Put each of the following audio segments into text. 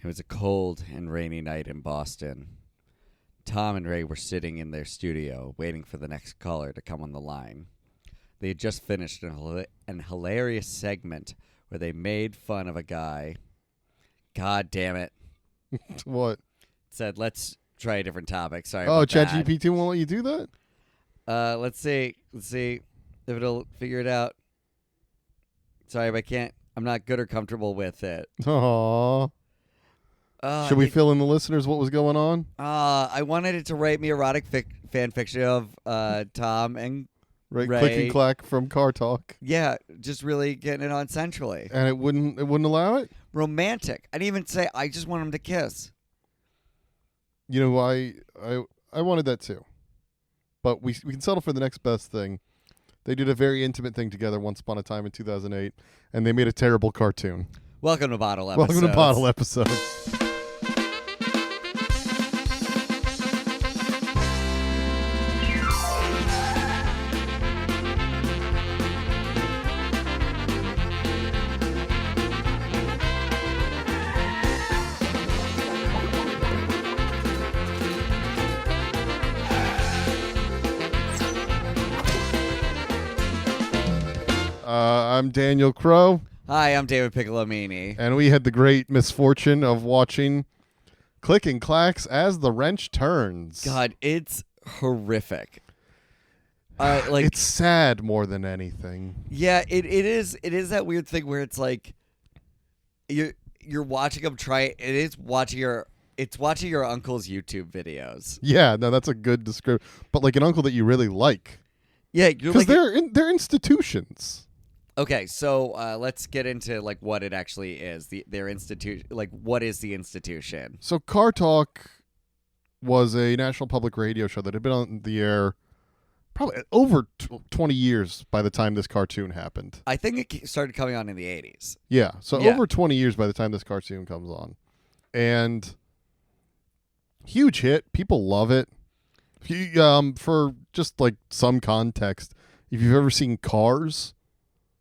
It was a cold and rainy night in Boston. Tom and Ray were sitting in their studio waiting for the next caller to come on the line. They had just finished an hilarious segment where they made fun of a guy. God damn it. What? Said, let's try a different topic. Sorry Oh, about that. ChatGPT won't let you do that? Let's see if it'll figure it out. Sorry, but I can't. I'm not good or comfortable with it. Aww. Should we fill in the listeners what was going on? I wanted it to write me erotic fan fiction of Tom and Right, Ray. Click and Clack from Car Talk. Yeah, just really getting it on centrally. And it wouldn't allow it? Romantic. I didn't even say I just want him to kiss. You know, I wanted that too. But we can settle for the next best thing. They did a very intimate thing together once upon a time in 2008, and they made a terrible cartoon. Welcome to Bottle Episodes. Welcome to Bottle Episodes. I'm Daniel Crow. Hi, I'm David Piccolomini. And we had the great misfortune of watching Click and Clacks As the Wrench Turns. God, it's horrific. It's sad more than anything. Yeah, it is. It is that weird thing where it's like you're watching them try it. It's watching your uncle's YouTube videos. Yeah, no, that's a good description. But like an uncle that you really like. Yeah, because they're institutions. Okay, so let's get into like what it actually is. Their institution, like what is the institution? So Car Talk was a national public radio show that had been on the air probably over 20 years by the time this cartoon happened. I think it started coming on in the 80s. Yeah, so over 20 years by the time this cartoon comes on. And huge hit. People love it. For just like some context, if you've ever seen Cars,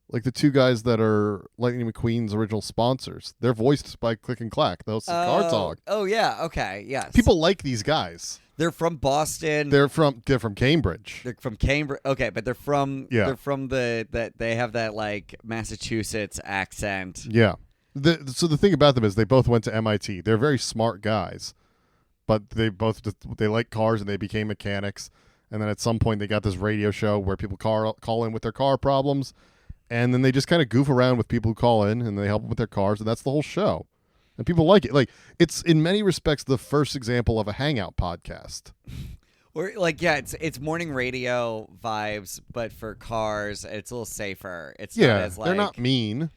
like the two guys that are Lightning McQueen's original sponsors, they're voiced by Click and Clack, the hosts of Car Talk. Oh yeah, okay, yes. People like these guys. They're from Boston. They're from Cambridge. They're from Cambridge. Okay, but they're from they have that like Massachusetts accent. Yeah. So the thing about them is they both went to MIT. They're very smart guys, but they like cars and they became mechanics. And then at some point they got this radio show where people call in with their car problems. And then they just kind of goof around with people who call in and they help them with their cars, and that's the whole show. And people like it. Like, it's in many respects the first example of a hangout podcast. Or like, yeah, it's morning radio vibes, but for cars, it's a little safer. It's not as like, they're not mean.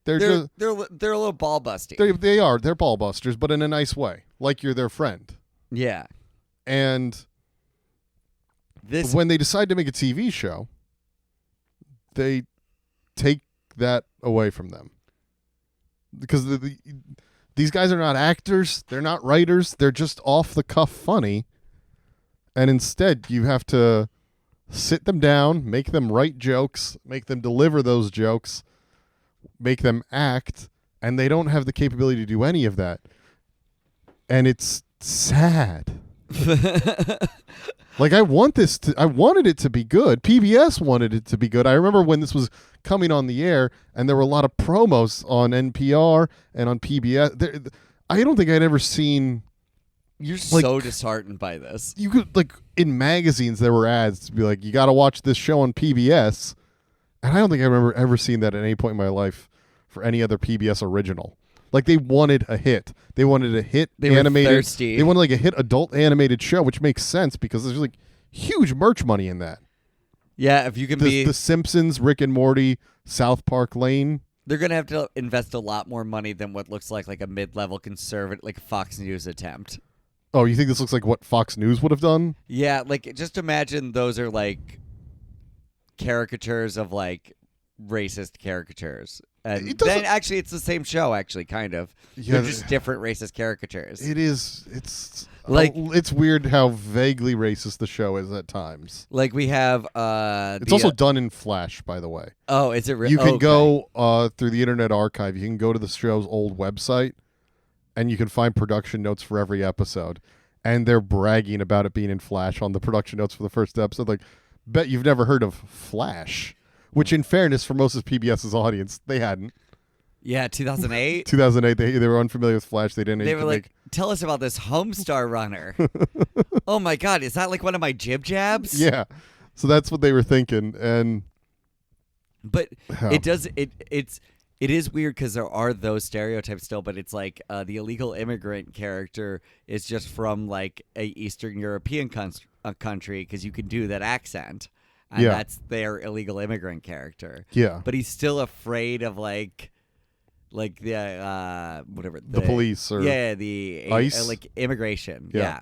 They're a little ball busty. They are. They're ball busters, but in a nice way, like you're their friend. Yeah. And when they decide to make a TV show, they take that away from them, because these guys are not actors, they're not writers, they're just off the cuff funny, and instead you have to sit them down, make them write jokes, make them deliver those jokes, make them act, and they don't have the capability to do any of that, and it's sad. Like, I wanted it to be good. PBS wanted it to be good. I remember when this was coming on the air, and there were a lot of promos on NPR and on PBS. I don't think I'd ever seen. You're so disheartened by this. You could, like, in magazines, there were ads to be like, you got to watch this show on PBS, and I don't think I remember ever seeing that at any point in my life for any other PBS original. Like, they wanted a hit. They wanted a hit animated. Were thirsty. They wanted like a hit adult animated show, which makes sense because there's like huge merch money in that. Yeah, if you can be The Simpsons, Rick and Morty, South Park Lane. They're gonna have to invest a lot more money than what looks like a mid-level conservative, like Fox News attempt. Oh, you think this looks like what Fox News would have done? Yeah, like just imagine those are like caricatures of like racist caricatures. And then actually it's the same show, actually, kind of. Yeah, they're just different racist caricatures. It is. It's like it's weird how vaguely racist the show is at times. Like we have it's also done in Flash, by the way. Oh, is it really? You can go through the Internet Archive. You can go to the show's old website and you can find production notes for every episode, and they're bragging about it being in Flash on the production notes for the first episode. Like, bet you've never heard of Flash, which in fairness for most of PBS's audience, they hadn't. Yeah, 2008. 2008, they were unfamiliar with Flash. They didn't. They were like, tell us about this Homestar Runner. Oh my God, is that like one of my jib jabs? Yeah, so that's what they were thinking, but it is weird because there are those stereotypes still, but it's like the illegal immigrant character is just from like a Eastern European country because you can do that accent, and that's their illegal immigrant character. Yeah, but he's still afraid of like the whatever the police or the ICE, like immigration. Yeah.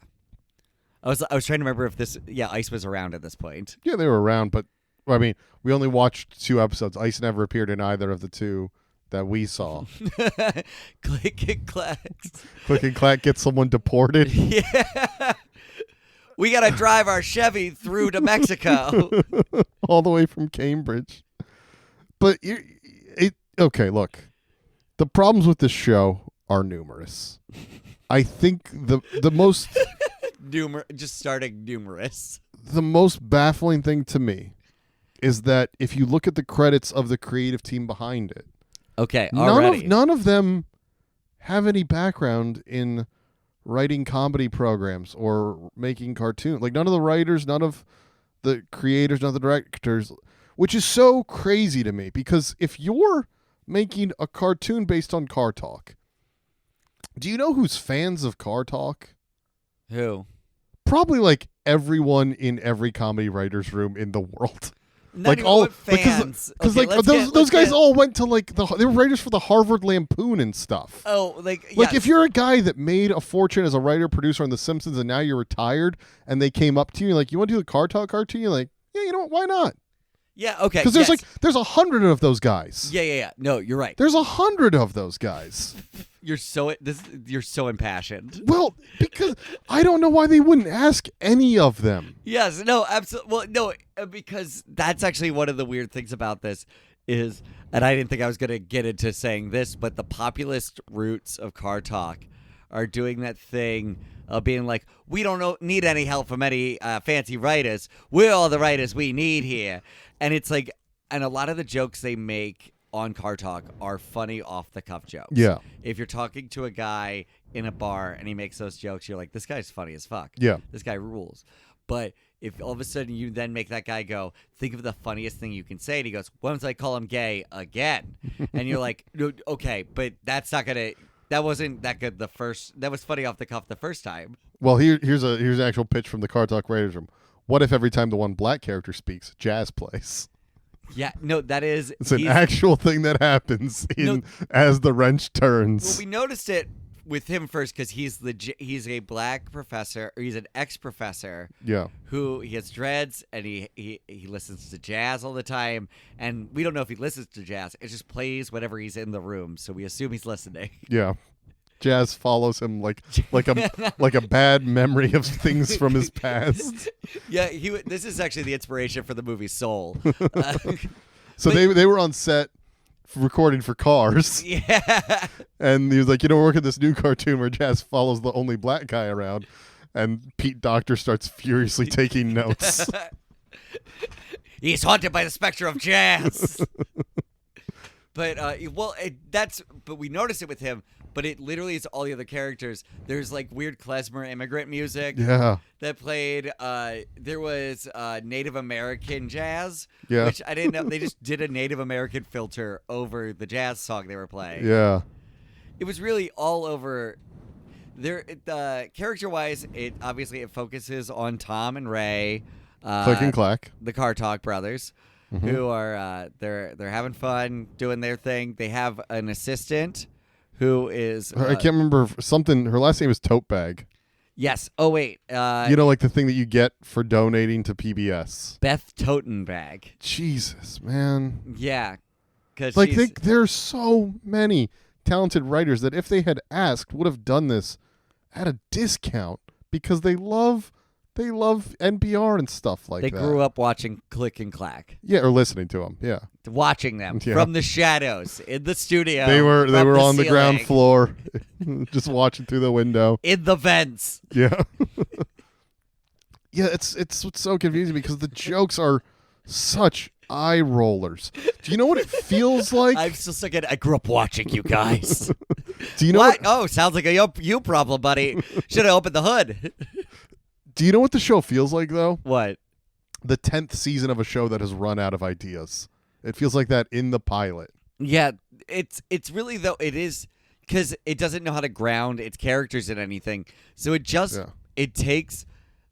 I was trying to remember if ICE was around at this point. Yeah, they were around, but I mean, we only watched 2 episodes. ICE never appeared in either of the 2 that we saw. Click and Clack. Click and Clack gets someone deported. Yeah. We got to drive our Chevy through to Mexico. All the way from Cambridge. But okay, look. The problems with this show are numerous. I think the most just starting numerous. The most baffling thing to me is that if you look at the credits of the creative team behind it, okay, already none of them have any background in writing comedy programs or making cartoons. Like, none of the writers, none of the creators, none of the directors, which is so crazy to me, because if you're making a cartoon based on Car Talk, do you know who's fans of Car Talk? Who? Probably like everyone in every comedy writer's room in the world. Not like even all fans. Because those guys all went to like they were writers for the Harvard Lampoon and stuff. Oh, like if you're a guy that made a fortune as a writer producer on The Simpsons and now you're retired and they came up to you like, you want to do the Car Talk cartoon? You're like, yeah, you know what? Why not? Yeah, okay. Because there's 100 of those guys. Yeah. No, you're right. There's 100 of those guys. You're so impassioned. Well, because I don't know why they wouldn't ask any of them. Yes, no, absolutely. Well, no, because that's actually one of the weird things about this is, and I didn't think I was going to get into saying this, but the populist roots of Car Talk are doing that thing of being like, we don't need any help from any fancy writers. We're all the writers we need here. And it's like, and a lot of the jokes they make on Car Talk are funny off-the-cuff jokes. Yeah. If you're talking to a guy in a bar and he makes those jokes, you're like, this guy's funny as fuck. Yeah. This guy rules. But if all of a sudden you then make that guy go, think of the funniest thing you can say, and he goes, once I call him gay again. And you're like, no, okay, but that's not going to... That wasn't that good the first... That was funny off the cuff the first time. Well, here's an actual pitch from the Car Talk writers room. What if every time the one black character speaks, jazz plays? Yeah, no, that is... It's an actual thing that happens as the wrench turns. Well, we noticed it with him first because he's a black professor, or he's an ex-professor. Yeah. Who he has dreads, and he listens to jazz all the time, and we don't know if he listens to jazz. It just plays whenever he's in the room, so we assume he's listening. Yeah. Jazz follows him like a bad memory of things from his past. Yeah, this is actually the inspiration for the movie Soul. So they were on set recording for Cars. Yeah. And he was like, we're working this new cartoon where Jazz follows the only black guy around, and Pete Docter starts furiously taking notes. He's haunted by the specter of jazz. But but we noticed it with him. But it literally is all the other characters. There's like weird klezmer immigrant music. Yeah. That played. There was Native American jazz. Yeah. Which I didn't know. They just did a Native American filter over the jazz song they were playing. Yeah. It was really all over. There, character-wise, it focuses on Tom and Ray. Click and Clack. The Car Talk brothers. Mm-hmm. Who are they're having fun doing their thing. They have an assistant who is I can't remember something. Her last name is Tote Bag. Yes. Oh wait. Like the thing that you get for donating to PBS. Beth Totenbag. Jesus, man. Yeah. Because there's so many talented writers that if they had asked would have done this at a discount because they love NPR and stuff like that. They grew up watching Click and Clack. Yeah, or listening to them. Yeah, watching them from the shadows in the studio. They were on the ground floor just watching through the window. In the vents. Yeah. Yeah, it's so confusing because the jokes are such eye rollers. Do you know what it feels like? I'm still stuck in. I grew up watching you guys. Do you know what? Oh, sounds like a you problem, buddy. Should have opened the hood. Do you know what the show feels like, though? What? The 10th season of a show that has run out of ideas. It feels like that in the pilot. Yeah, it's really, though, it is, because it doesn't know how to ground its characters in anything. So it just, it takes,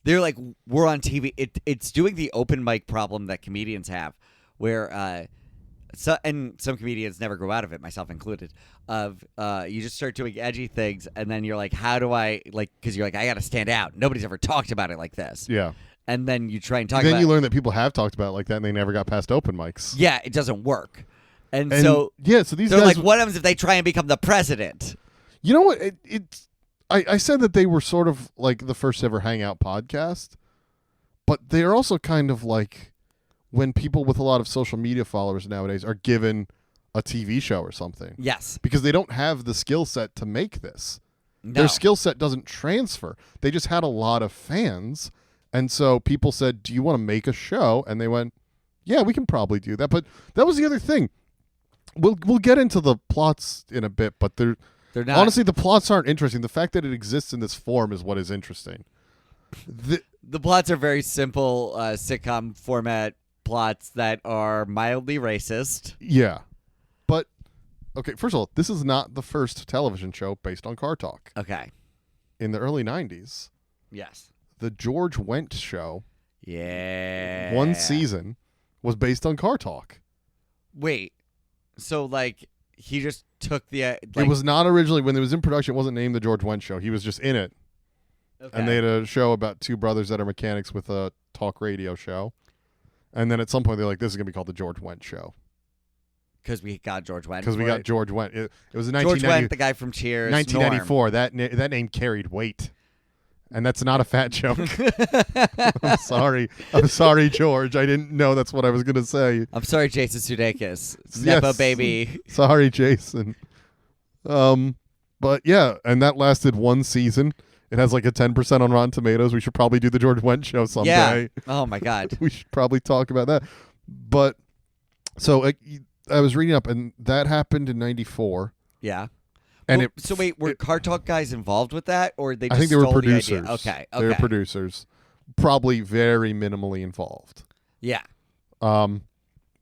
they're like, we're on TV. It's doing the open mic problem that comedians have, where, and some comedians never grow out of it, myself included, of you just start doing edgy things, and then you're like, how do I, like, because you're like, I got to stand out. Nobody's ever talked about it like this. Yeah. And then you try and talk then about it. Then you learn that people have talked about it like that, and they never got past open mics. Yeah, it doesn't work. And so these they're guys, like, what happens if they try and become the president? You know what? I said that they were sort of like the first ever Hangout podcast, but they're also kind of like when people with a lot of social media followers nowadays are given a TV show or something. Yes. Because they don't have the skill set to make this. No. Their skill set doesn't transfer. They just had a lot of fans. And so people said, do you want to make a show? And they went, yeah, we can probably do that. But that was the other thing. We'll get into the plots in a bit, but they're not. Honestly, the plots aren't interesting. The fact that it exists in this form is what is interesting. The plots are very simple sitcom format plots that are mildly racist. Yeah. But, okay, first of all, this is not the first television show based on car talk. Okay. In the early 90s. Yes. The George Wendt show. Yeah. One season was based on car talk. Wait. So, like, he just took the... it was not originally, when it was in production, it wasn't named The George Wendt Show. He was just in it. Okay. And they had a show about two brothers that are mechanics with a talk radio show. And then at some point, they're like, this is going to be called The George Wendt Show. Because we got George Wendt. Because we got George Wendt. It was in George Wendt, the guy from Cheers. 1994. That name carried weight. And that's not a fat joke. I'm sorry, George. I didn't know that's what I was going to say. I'm sorry, Jason Sudeikis. Nepo yes. baby. Sorry, Jason. But yeah, and that lasted one season. It has like a 10% on Rotten Tomatoes. We should probably do the George Wendt show someday. Yeah. Oh my God. We should probably talk about that. But so I was reading up, and that happened in '94. Yeah. And so wait, were Car Talk guys involved with that, or they? Just I think they were producers. The idea? Okay. They were producers, probably very minimally involved. Yeah. But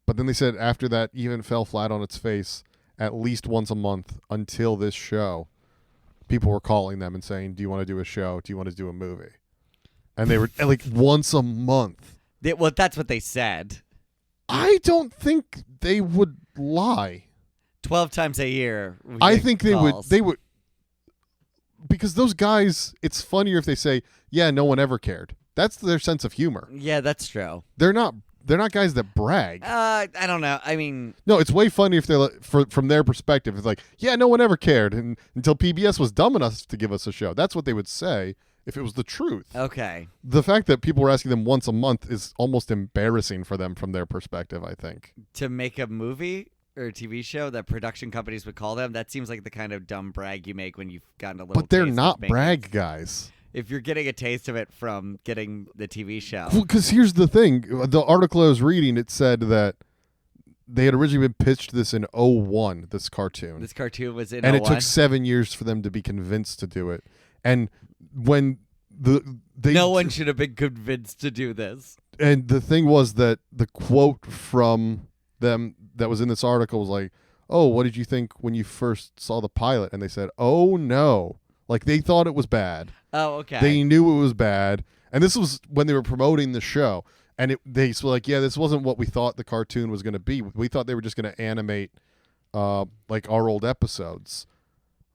then they said after that, even fell flat on its face at least once a month until this show. People were calling them and saying, "Do you want to do a show? Do you want to do a movie?" And they were like once a month. Well, that's what they said. I don't think they would lie. 12 times a year. I think they would, because those guys, it's funnier if they say, yeah, no one ever cared. That's their sense of humor. Yeah, that's true. They're not guys that brag. I don't know. I mean, no, it's way funnier if they're from their perspective. It's like, yeah, no one ever cared until PBS was dumb enough to give us a show. That's what they would say if it was the truth. Okay. The fact that people were asking them once a month is almost embarrassing for them from their perspective, I think. To make a movie or a TV show that production companies would call them, that seems like the kind of dumb brag you make when you've gotten a little. But they're taste not of making brag it. guys. If you're getting a taste of it from getting the TV show. Because here's the thing. The article I was reading, it said that they had originally been pitched this in 2001, this cartoon. This cartoon was in And 01? it took 7 years for them to be convinced to do it. And when no one should have been convinced to do this. And the thing was that the quote from them that was in this article was like, oh, what did you think when you first saw the pilot? And they said, oh, no. Like, they thought it was bad. Oh, okay. They knew it was bad. And this was when they were promoting the show. And they were like, yeah, this wasn't what we thought the cartoon was going to be. We thought they were just going to animate like our old episodes.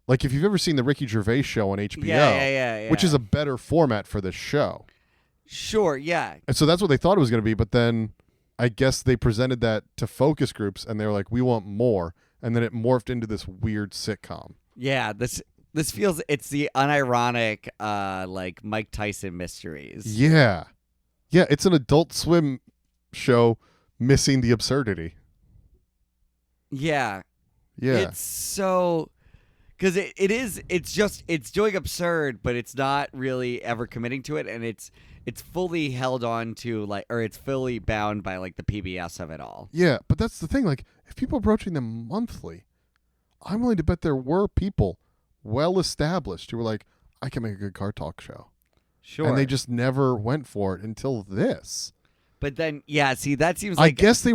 Like, if you've ever seen the Ricky Gervais show on HBO, yeah. which is a better format for this show. Sure, yeah. And so that's what they thought it was going to be. But then I guess they presented that to focus groups, and they were like, we want more. And then it morphed into this weird sitcom. Yeah, this feels, it's the unironic, like, Mike Tyson mysteries. Yeah. Yeah, it's an Adult Swim show missing the absurdity. Yeah. Yeah. It's so... Because it's doing absurd, but it's not really ever committing to it, and it's fully held on to or it's fully bound by like the PBS of it all. Yeah, but that's the thing. Like, if people are approaching them monthly, I'm willing to bet there were people well established who were like, I can make a good car talk show. Sure. And they just never went for it until this. But then, yeah, see, that seems I like guess they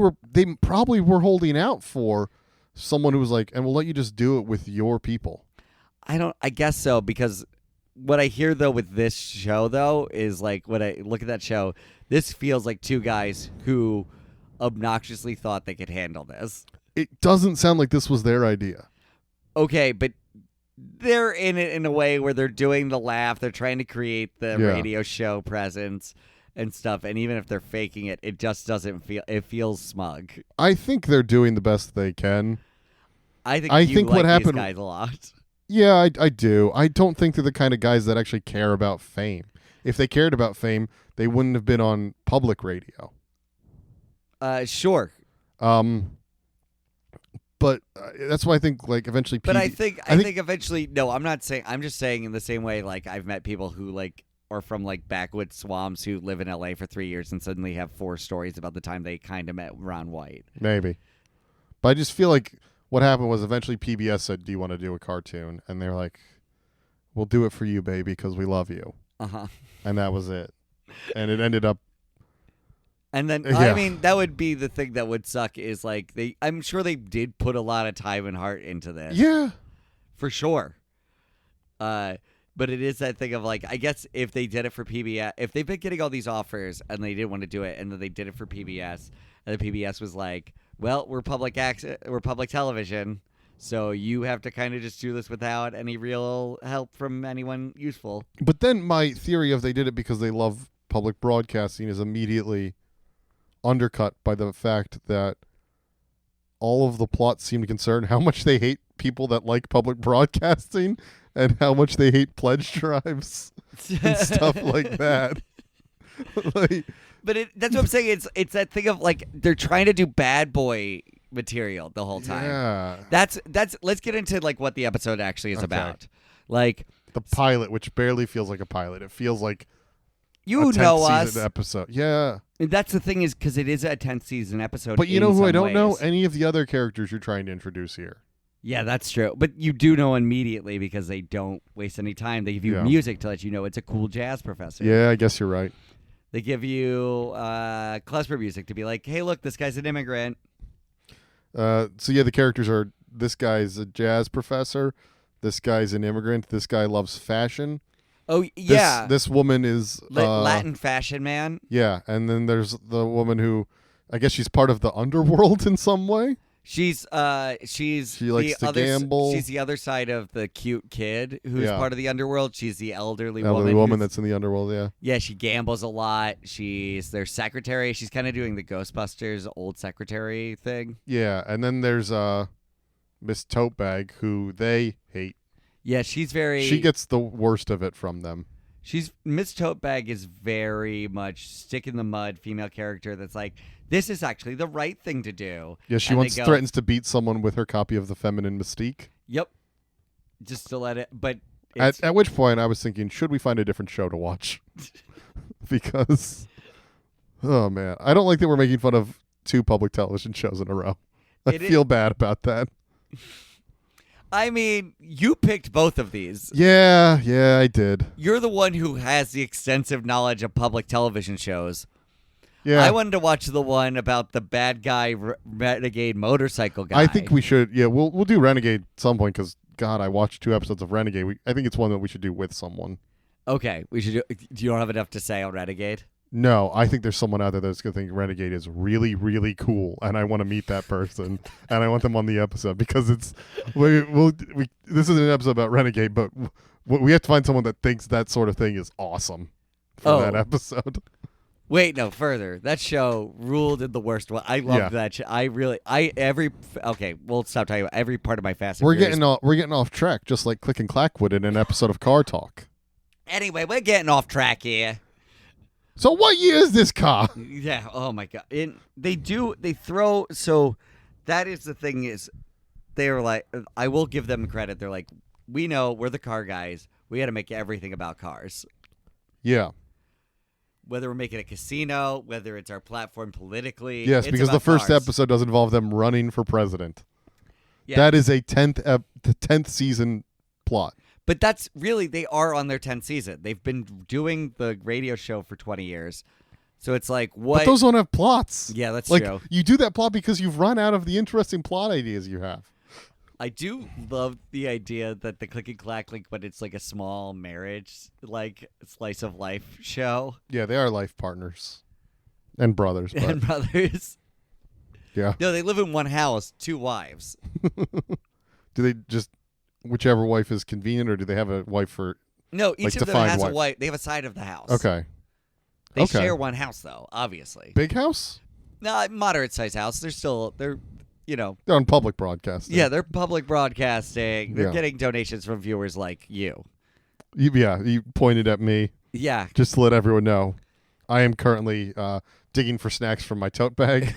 probably were holding out for someone who was like, and we'll let you just do it with your people. I guess so, because what I hear though with this show though is like when I look at that show, this feels like two guys who obnoxiously thought they could handle this. It doesn't sound like this was their idea. Okay, but they're in it in a way where they're doing the laugh, they're trying to create the radio show presence and stuff, and even if they're faking it, it just doesn't feel. It feels smug. I think they're doing the best they can. I think what like happened. These guys a lot. Yeah, I do. I don't think they're the kind of guys that actually care about fame. If they cared about fame, they wouldn't have been on public radio. Sure. But that's why I think like eventually. But I think eventually. No, I'm not saying. I'm just saying in the same way. Like I've met people who like are from like backwoods swamps who live in LA for 3 years and suddenly have 4 stories about the time they kind of met Ron White. Maybe, but I just feel like what happened was eventually PBS said, "Do you want to do a cartoon?" And they're like, "We'll do it for you, baby, because we love you." And that was it. And it ended up. And then I mean that would be the thing that would suck is like I'm sure they did put a lot of time and heart into this. Yeah. For sure. But it is that thing of like I guess if they did it for PBS, if they've been getting all these offers and they didn't want to do it and then they did it for PBS and the PBS was like, "Well, we're public television, so you have to kind of just do this without any real help from anyone useful." But then my theory of they did it because they love public broadcasting is immediately undercut by the fact that all of the plots seem to concern how much they hate people that like public broadcasting and how much they hate pledge drives and stuff like that. But that's what I'm saying. It's that thing of like they're trying to do bad boy material the whole time. Yeah. That's let's get into like what the episode actually is about. Like the pilot, which barely feels like a pilot. It feels like you know us episode. Yeah. And that's the thing is because it is a 10th season episode. But you know who I don't know? ways. Any of the other characters you're trying to introduce here. Yeah, that's true. But you do know immediately because they don't waste any time. They give you music to let you know it's a cool jazz professor. Yeah, I guess you're right. They give you klezmer music to be like, hey, look, this guy's an immigrant. So yeah, the characters are this guy's a jazz professor, this guy's an immigrant, this guy loves fashion. Oh yeah, this woman is Latin fashion man. Yeah, and then there's the woman who, I guess she's part of the underworld in some way. She likes to gamble. She's the other side of the cute kid who's part of the underworld. She's the elderly woman that's in the underworld. Yeah. Yeah, she gambles a lot. She's their secretary. She's kind of doing the Ghostbusters old secretary thing. Yeah, and then there's Miss Totebag who they hate. Yeah, she gets the worst of it from them. Miss Totebag is very much stick in the mud female character that's like, this is actually the right thing to do. Yeah, she threatens to beat someone with her copy of The Feminine Mystique. Yep. Just to let it, but at which point I was thinking, should we find a different show to watch? Because, oh man, I don't like that we're making fun of 2 public television shows in a row. I feel bad about that. I mean, you picked both of these. Yeah, I did. You're the one who has the extensive knowledge of public television shows. Yeah. I wanted to watch the one about the bad guy renegade motorcycle guy. I think we should. Yeah, we'll do Renegade at some point because God, I watched 2 episodes of Renegade. I think it's one that we should do with someone. Okay, we should. Do you don't have enough to say on Renegade? No, I think there's someone out there that's going to think Renegade is really, really cool, and I want to meet that person, and I want them on the episode because it's this is an episode about Renegade, but we have to find someone that thinks that sort of thing is awesome for that episode. Wait, no, further. That show ruled in the worst way. I loved that show. Okay, we'll stop talking about every part of my Fast and Furious. We're getting off track, just like Click and Clack would in an episode of Car Talk. Anyway, we're getting off track here. So what year is this car? Yeah, oh my God. So that is the thing is, they were like, I will give them credit. They're like, we know we're the car guys. We got to make everything about cars. Yeah. Whether we're making a casino, whether it's our platform politically. Yes, it's because the about first cars. episode does involve them running for president. Yeah. That is a 10th season plot. But that's really, they are on their 10th season. They've been doing the radio show for 20 years. So it's like, what? But those don't have plots. Yeah, that's like, true. You do that plot because you've run out of the interesting plot ideas you have. I do love the idea that the Click and Clack, like, but it's like a small marriage, like, slice of life show. Yeah, they are life partners. And brothers. But, And brothers. yeah. No, they live in one house, 2 wives. Do they just, whichever wife is convenient, or do they have a wife for... No, each Like, of them defined has a wife. wife. They have a side of the house. Okay. They Okay. share one house, though, obviously. Big house? No, moderate size house. They're, you know. They're on public broadcasting. Yeah, they're public broadcasting. They're Yeah. getting donations from viewers like you. You pointed at me Yeah. just to let everyone know. I am currently digging for snacks from my tote bag.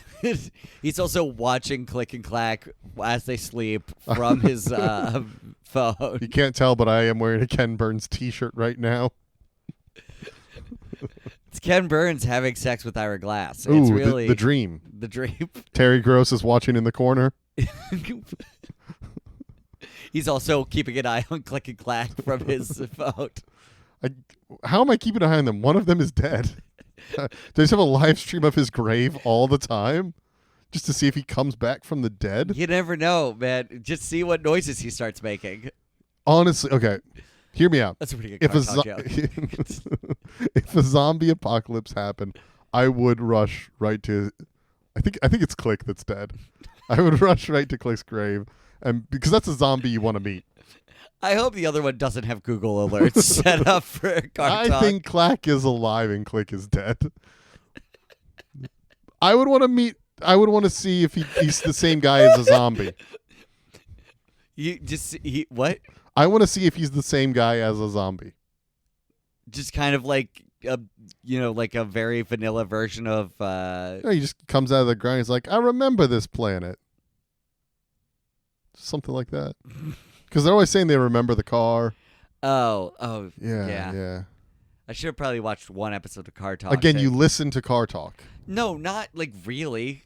He's also watching Click and Clack as they sleep from his phone. You can't tell, but I am wearing a Ken Burns t-shirt right now. It's Ken Burns having sex with Ira Glass. Ooh, It's really the dream. the dream. Terry Gross is watching in the corner. He's also keeping an eye on Click and Clack from his phone. How am I keeping an eye on them? One of them is dead. Do they just have a live stream of his grave all the time? Just to see if he comes back from the dead? You never know, man. Just see what noises he starts making. Honestly, okay. Hear me out. That's a pretty good If a, car talk joke. if a zombie apocalypse happened, I would rush right to... I think it's Click that's dead. I would rush right to Click's grave, and because that's a zombie you want to meet. I hope the other one doesn't have Google alerts set up for a car talk. I think Clack is alive and Click is dead. I would want to meet... I would want to see if he's the same guy as a zombie. What? I want to see if he's the same guy as a zombie. Just kind of like like a very vanilla version of. He just comes out of the ground. He's like, I remember this planet. Something like that. Because they're always saying they remember the car. Oh, Yeah. I should have probably watched one episode of Car Talk. Again, you listen to Car Talk. No, not like really.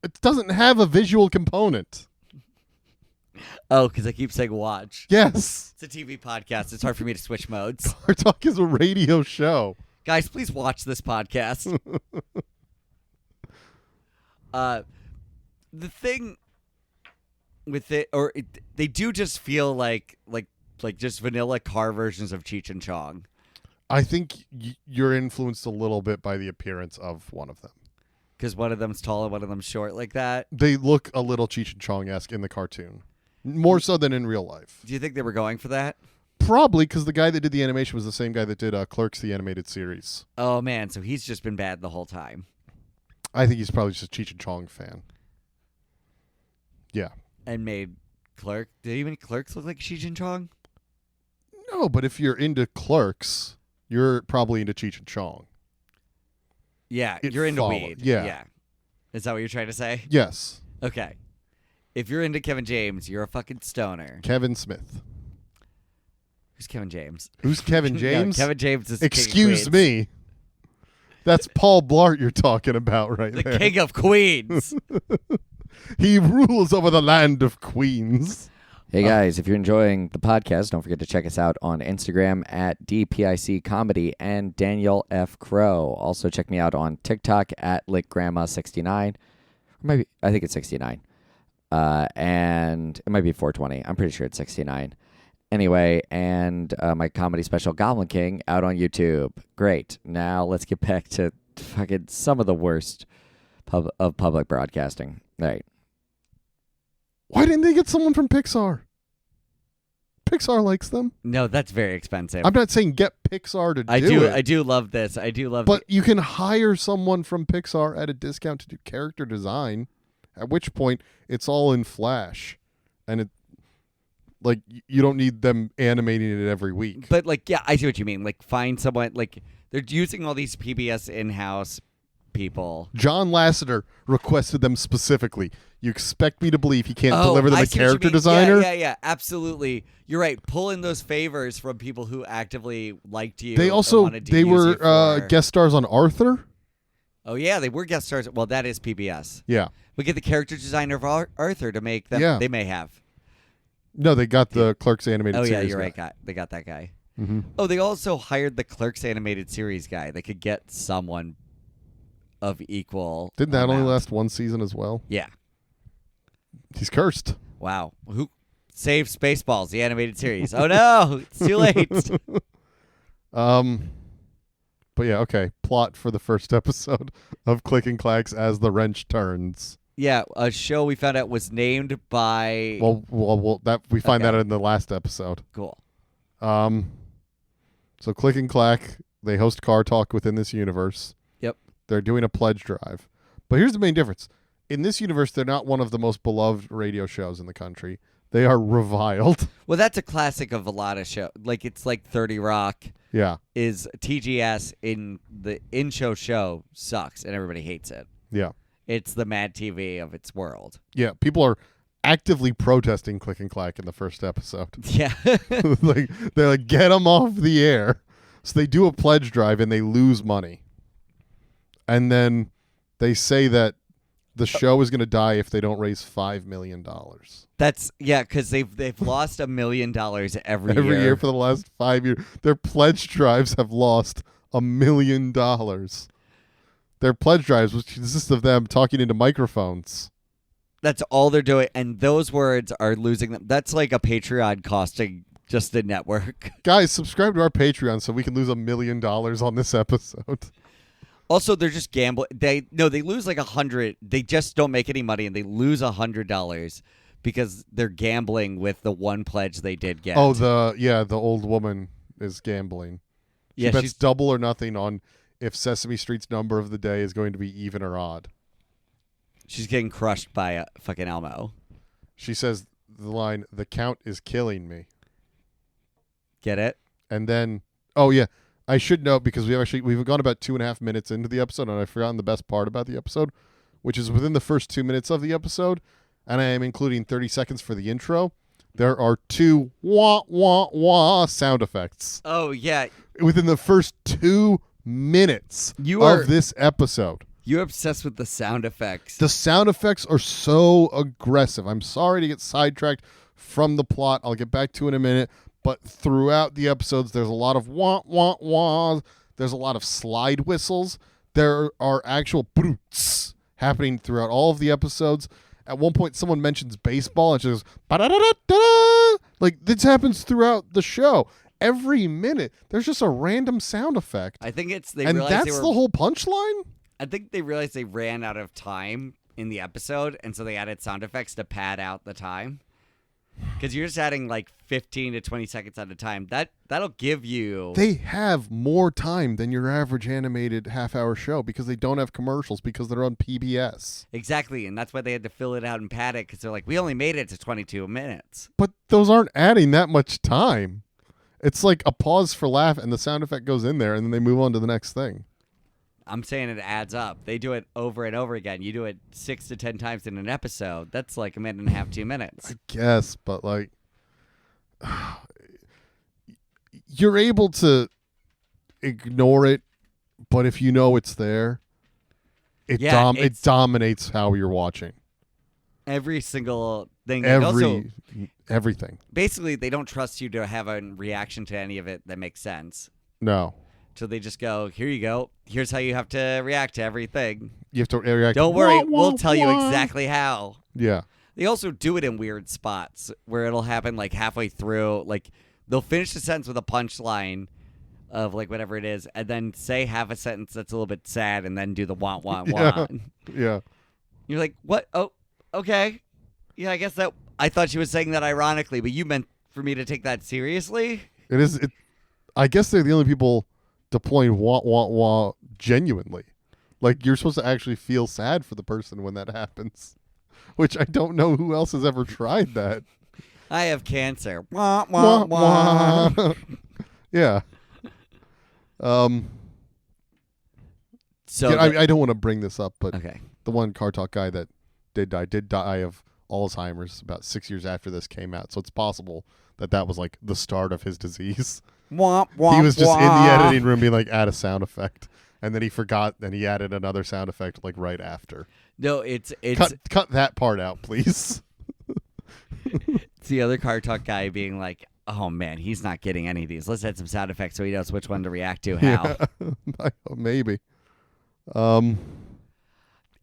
It doesn't have a visual component. Oh, because I keep saying watch. Yes. It's a TV podcast. It's hard for me to switch modes. Car Talk is a radio show. Guys, please watch this podcast. The thing with it, they do just feel like just vanilla car versions of Cheech and Chong. I think you're influenced a little bit by the appearance of one of them. Because one of them's tall and one of them's short like that. They look a little Cheech and Chong-esque in the cartoon. More so than in real life. Do you think they were going for that? Probably, because the guy that did the animation was the same guy that did Clerks, the animated series. Oh, man. So he's just been bad the whole time. I think he's probably just a Cheech and Chong fan. Yeah. And made Clerk. Did even Clerks look like Cheech and Chong? No, but if you're into Clerks, you're probably into Cheech and Chong. Yeah, It you're into followed. weed. Yeah. Is that what you're trying to say? Yes. Okay. If you're into Kevin James, you're a fucking stoner. Kevin Smith. Who's Kevin James? Who's Kevin James? No, Kevin James is the King of Excuse Queens. me. That's Paul Blart you're talking about right The there. King of Queens. He rules over the land of Queens. Hey guys, if you're enjoying the podcast, don't forget to check us out on Instagram at DPIC Comedy and Daniel F. Crow. Also check me out on TikTok at LickGrandma69. Maybe I think it's 69. And it might be 420. I'm pretty sure it's 69. Anyway, and my comedy special Goblin King out on YouTube. Great. Now let's get back to fucking some of the worst of public broadcasting. All right. Why didn't they get someone from Pixar? Pixar likes them. No, that's very expensive. I'm not saying get Pixar to do it. I do love this. I do love But you can hire someone from Pixar at a discount to do character design, at which point it's all in Flash. And it like you don't need them animating it every week. But like, yeah, I see what you mean. Like, find someone, like, they're using all these PBS in-house people. John Lasseter requested them specifically. You expect me to believe he can't Oh, deliver them I a see what you character mean. designer? Yeah, absolutely. You're right. Pull in those favors from people who actively liked you. They and also wanted to they use you were for- guest stars on Arthur. Oh yeah, they were guest stars. Well, that is PBS. Yeah. We get the character designer of Arthur to make them. Yeah. They may have. No, they got the Clerks animated Oh series. yeah, you're guy. right. They got that guy. Mm-hmm. Oh, they also hired the Clerks animated series guy. They could get someone of equal. Didn't that only amount. last one season as well? Yeah. He's cursed. Wow. Who saved Spaceballs, the animated series? Oh no, it's too late. But yeah, okay. Plot for the first episode of Click and Clacks as the wrench turns. Yeah, a show we found out was named by. Well, that we find Okay. that in the last episode. Cool. So Click and Clack, they host Car Talk within this universe. Yep. They're doing a pledge drive. But here's the main difference. In this universe, they're not one of the most beloved radio shows in the country. They are reviled. Well, that's a classic of a lot of shows. Like it's like 30 Rock Yeah. is TGS in the in-show show sucks and everybody hates it. Yeah. It's the Mad TV of its world. Yeah. People are actively protesting Click and Clack in the first episode. Yeah. Like they're like, get them off the air. So they do a pledge drive and they lose money. And then they say that the show is going to die if they don't raise $5 million. That's because they've lost $1 million every Every year for the last 5 years. Their pledge drives have lost $1 million. Their pledge drives, which consist of them talking into microphones. That's all they're doing, and those words are losing them. That's like a Patreon costing just the network. Guys, subscribe to our Patreon so we can lose $1 million on this episode. Also, they're just gambling. They lose like 100. They just don't make any money, and they lose $100 because they're gambling with the one pledge they did get. Oh, the old woman is gambling. She yeah, bets she's double or nothing on if Sesame Street's number of the day is going to be even or odd. she's getting crushed by a fucking Elmo. She says the line, "The count is killing me." Get it? And then, oh yeah, I should note because we've gone about 2.5 minutes into the episode, and I've forgotten the best part about the episode, which is within the first 2 minutes of the episode, and I am including 30 seconds for the intro. There are 2 wah wah wah sound effects Oh yeah, within the first 2 minutes of this episode. You're obsessed with the sound effects. The sound effects are so aggressive. I'm sorry to get sidetracked from the plot. I'll get back to it in a minute. But throughout the episodes, there's a lot of wah, wah, wah. There's a lot of slide whistles. There are actual brutes happening throughout all of the episodes. At one point, someone mentions baseball and she goes, ba-da-da-da-da-da. Like, this happens throughout the show. Every minute, there's just a random sound effect. I think it's and that's the whole punchline? I think they realized they ran out of time in the episode, and so they added sound effects to pad out the time. Because you're just adding like 15 to 20 seconds at a time. That'll give you. They have more time than your average animated half-hour show because they don't have commercials because they're on PBS. Exactly, and that's why they had to fill it out and pad it because they're like, we only made it to 22 minutes. But those aren't adding that much time. It's like a pause for laugh and the sound effect goes in there and then they move on to the next thing. I'm saying it adds up. They do it over and over again. You do it 6 to 10 times in an episode. That's like a minute and a half, 2 minutes. I guess, but like you're able to ignore it, but if you know it's there, it dominates how you're watching. Every single thing. And also, Everything. basically, they don't trust you to have a reaction to any of it that makes sense. No. So they just go, here you go. Here's how you have to react to everything. You have to react. Don't worry. Wah, wah, We'll tell you wah. exactly how. Yeah. They also do it in weird spots where it'll happen like halfway through. Like they'll finish the sentence with a punchline of like whatever it is and then say half a sentence that's a little bit sad and then do the wah, wah, wah. Yeah. You're like, what? Oh, okay. Yeah, I guess that. I thought she was saying that ironically, but you meant for me to take that seriously? It is. I guess they're the only people deploying wah wah wah genuinely. Like you're supposed to actually feel sad for the person when that happens, which I don't know who else has ever tried that. I have cancer. Wah, wah, Wah, wah. wah. Yeah. So Yeah, I don't want to bring this up, but okay. the one Car Talk guy that did die of Alzheimer's about 6 years after this came out. So it's possible that was like the start of his disease. Womp, womp, He was just in the womp. editing room being like, add a sound effect. And then he forgot, and he added another sound effect like right after. No, it's Cut that part out, please. it's the other car talk guy being like, oh man, he's not getting any of these. Let's add some sound effects so he knows which one to react to how. Yeah. Maybe. But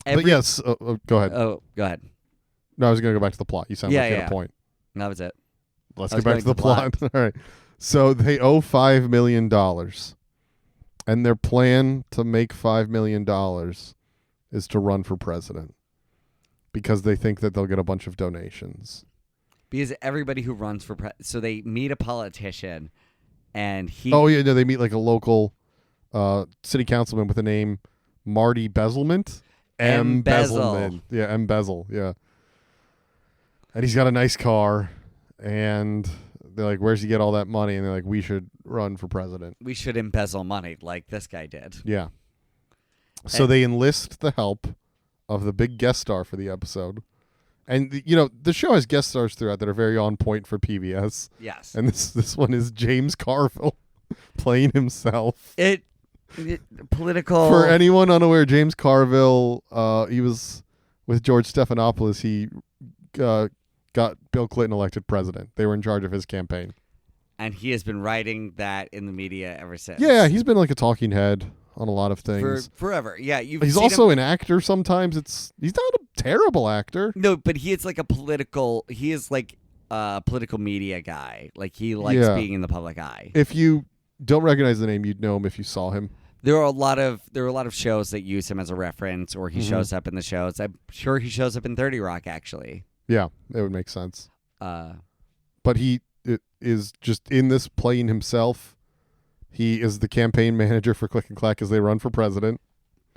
yes, go ahead. Oh, go ahead. No, I was going to go back to the plot. You sound like you had a point. That was it. Let's I get was back to the going plot. All right. So they owe $5 million. And their plan to make $5 million is to run for president. Because they think that they'll get a bunch of donations. Because everybody who runs for so they meet a politician, and he. Oh yeah, no, they meet like a local city councilman with the name Marty Bezelment. Embezzle. Yeah, Embezzle. Yeah. And he's got a nice car, and they're like, "Where's he get all that money?" And they're like, "We should run for president. We should embezzle money like this guy did." Yeah. So they enlist the help of the big guest star for the episode. And, the show has guest stars throughout that are very on point for PBS. Yes. And this one is James Carville playing himself. It political. For anyone unaware, James Carville, he was with George Stephanopoulos. He got Bill Clinton elected president. They were in charge of his campaign. And he has been writing that in the media ever since. Yeah, he's been like a talking head on a lot of things. Forever. Yeah, he's also an actor sometimes. He's not a terrible actor. No, but he is like he is like a political media guy. Like he likes being in the public eye. If you don't recognize the name, you'd know him if you saw him. There are a lot of shows that use him as a reference, or he shows up in the shows. I'm sure he shows up in 30 Rock actually. Yeah, it would make sense. But he is just in this playing himself. He is the campaign manager for Click and Clack as they run for president.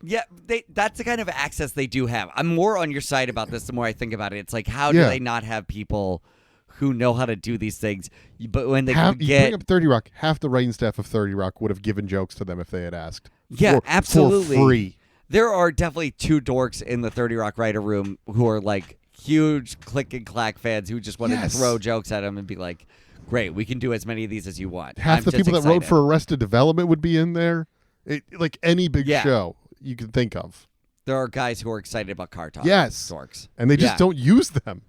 Yeah, that's the kind of access they do have. I'm more on your side about this the more I think about it. It's like, how do they not have people who know how to do these things? But when they you bring up 30 Rock, half the writing staff of 30 Rock would have given jokes to them if they had asked. Yeah, absolutely. For free. There are definitely two dorks in the 30 Rock writer room who are like huge Click and Clack fans who just want to throw jokes at him and be like, great, we can do as many of these as you want. Half the people that wrote for Arrested Development would be in there. Like any big show you can think of. There are guys who are excited about car talk. Yes. Dorks. And they just don't use them.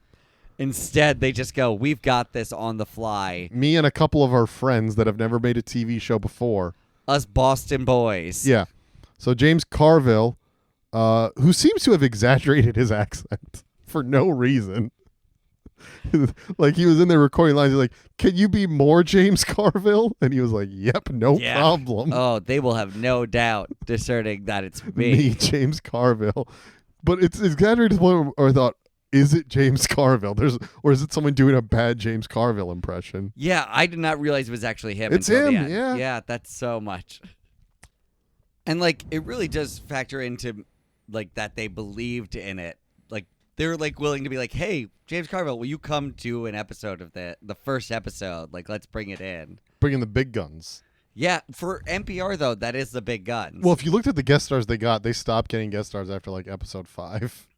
Instead, they just go, we've got this on the fly. Me and a couple of our friends that have never made a TV show before. Us Boston boys. Yeah. So James Carville, who seems to have exaggerated his accent for no reason. Like he was in there recording lines. He's like, "Can you be more James Carville?" And he was like, "Yep, no problem." Oh, they will have no doubt discerning that it's me. Me, James Carville. But it's exaggerated to the point where I thought, is it James Carville? Or is it someone doing a bad James Carville impression? Yeah, I did not realize it was actually him. It's until him. the end. Yeah. Yeah, that's so much. And like, it really does factor into like that they believed in it. Like they're like willing to be like, "Hey, James Carville, will you come to an episode of the first episode? Like, let's bring it in." Bring in the big guns. Yeah, for NPR though, that is the big guns. Well, if you looked at the guest stars they stopped getting guest stars after like episode 5.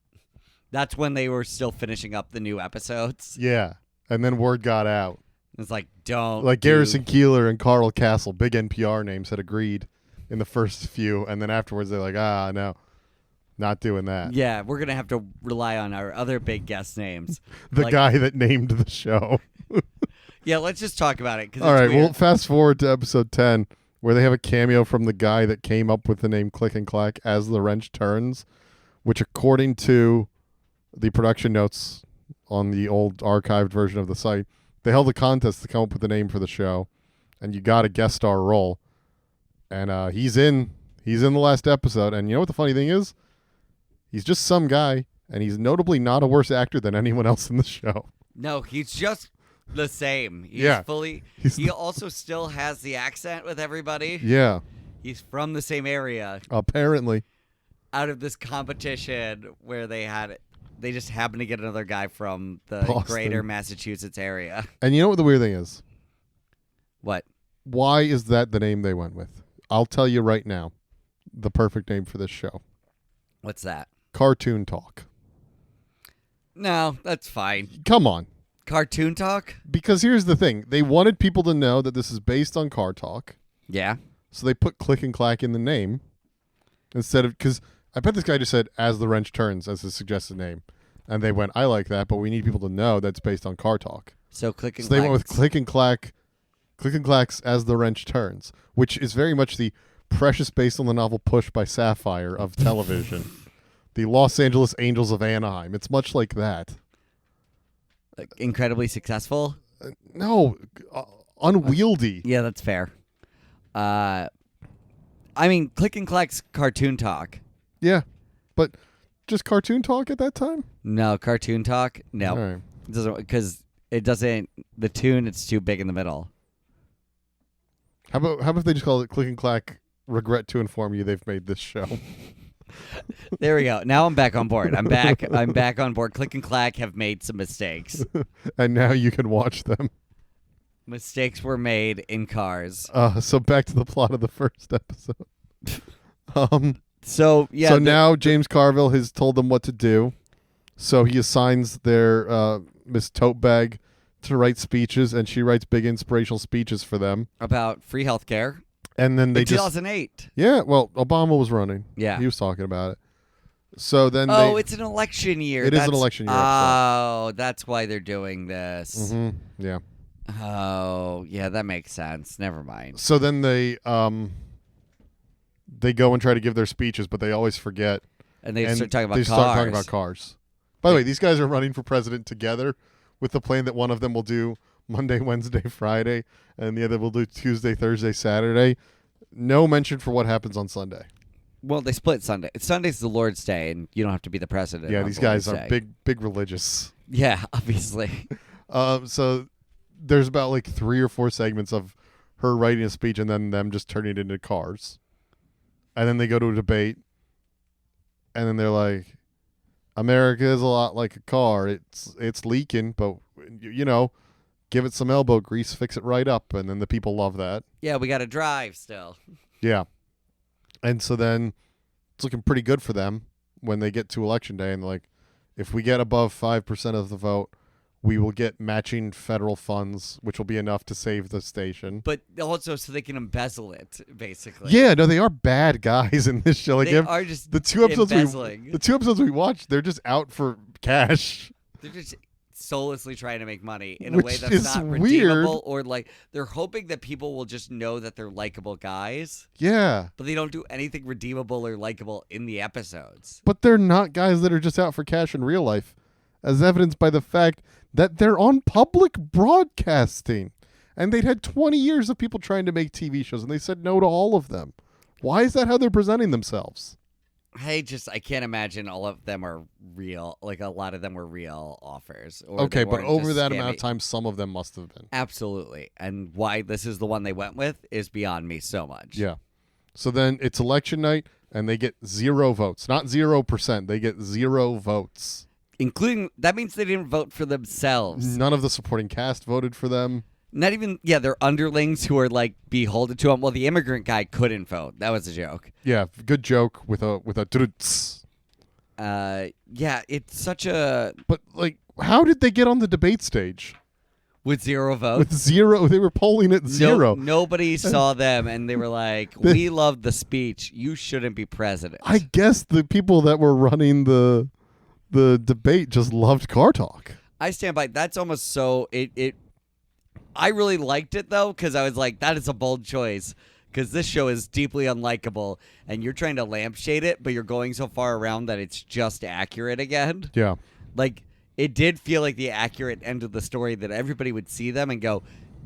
That's when they were still finishing up the new episodes. Yeah, and then word got out. It's like, don't like Garrison Keillor and Carl Castle, big NPR names, had agreed in the first few, and then afterwards they're like, no, not doing that. Yeah, we're gonna have to rely on our other big guest names. The like, guy that named the show. Yeah, let's just talk about it. All right, weird. we'll fast forward to episode 10, where they have a cameo from the guy that came up with the name Click and Clack as the wrench turns, which according to the production notes on the old archived version of the site, they held a contest to come up with the name for the show, and you got a guest star role. And he's in the last episode, and you know what the funny thing is? He's just some guy, and he's notably not a worse actor than anyone else in the show. No, he's just the same. He's fully. He also still has the accent with everybody. Yeah. He's from the same area. Apparently. Out of this competition where they just happened to get another guy from the Boston. greater Massachusetts area. And you know what the weird thing is? What? Why is that the name they went with? I'll tell you right now, the perfect name for this show. What's that? Cartoon Talk. No, that's fine. Come on. Cartoon talk? Because here's the thing. They wanted people to know that this is based on Car Talk. Yeah. So they put Click and Clack in the name instead of, because I bet this guy just said "As the Wrench Turns" as his suggested name, and they went, "I like that, but we need people to know that's based on Car Talk." So Click and So they Clack. went with Click and Clack's "As the Wrench Turns," which is very much the Precious based on the novel Push by Sapphire of television, the Los Angeles Angels of Anaheim. It's much like that. Like, incredibly successful? No, unwieldy. Yeah, that's fair. I mean, Click and Clack's cartoon talk. Yeah, but just cartoon talk at that time. No, cartoon talk? No. All right. It doesn't, because it doesn't, the tune, it's too big in the middle. How about they just call it Click and Clack? Regret to inform you they've made this show. There we go. Now I'm back on board. I'm back on board. Click and Clack have made some mistakes. And now you can watch them. Mistakes were made in Cars. So back to the plot of the first episode. So yeah. So now James Carville has told them what to do. So he assigns their Miss Totebag to write speeches, and she writes big inspirational speeches for them. about free healthcare. And then they In just 2008. yeah, well, Obama was running. Yeah. He was talking about it. So then Oh, it's an election year. It is an election year episode. Oh, that's why they're doing this. Yeah. Oh, yeah, that makes sense. Never mind. So then they go and try to give their speeches, but they always forget. And they start talking about they cars. start talking about cars. By the way, these guys are running for president together with the plan that one of them will do Monday, Wednesday, Friday, and the other will do Tuesday, Thursday, Saturday. No mention for what happens on Sunday. Well, they split Sunday. Sunday's the Lord's Day, and you don't have to be the president. Yeah, on these the guys Lord's are Day. big religious. Yeah, obviously. So there's about like 3 or 4 segments of her writing a speech and then them just turning it into cars. And then they go to a debate, and then they're like, America is a lot like a car. It's leaking, but you know, give it some elbow grease, fix it right up, and then the people love that. Yeah, we got to drive still. Yeah. And so then it's looking pretty good for them when they get to election day, and like, if we get above 5% of the vote, we will get matching federal funds, which will be enough to save the station. But also so they can embezzle it, basically. Yeah, no, they are bad guys in this show. Like, They are just the two embezzling. episodes we watched, they're just out for cash. They're just soullessly trying to make money in Which a way that's is not weird. redeemable, or like they're hoping that people will just know that they're likable guys, Yeah. but they don't do anything redeemable or likable in the episodes. But they're not guys that are just out for cash in real life, as evidenced by the fact that they're on public broadcasting. And they'd had 20 years of people trying to make TV shows, and they said no to all of them. Why is that how they're presenting themselves? I can't imagine all of them are real. Like, a lot of them were real offers. Or Okay, they but weren't over just that amount scammy. of time, some of them must have been. Absolutely. And why this is the one they went with is beyond me so much. Yeah. So then it's election night, and they get 0 votes. Not 0%. They get 0 votes. Including, that means they didn't vote for themselves. None of the supporting cast voted for them. Not even, their underlings who are like beholden to them. Well, the immigrant guy couldn't vote. That was a joke. Yeah, good joke with a druts. Yeah, it's such a, But like, how did they get on the debate stage with 0 votes. with 0? They were polling at 0. Nobody saw them, and they were like, "We loved the speech. You shouldn't be president." I guess the people that were running the debate just loved car talk. I stand by. That's almost so. I really liked it though, because I was like, "That is a bold choice." Because this show is deeply unlikable, and you're trying to lampshade it, but you're going so far around that it's just accurate again. Yeah. Like, it did feel like the accurate end of the story that everybody would see them and go,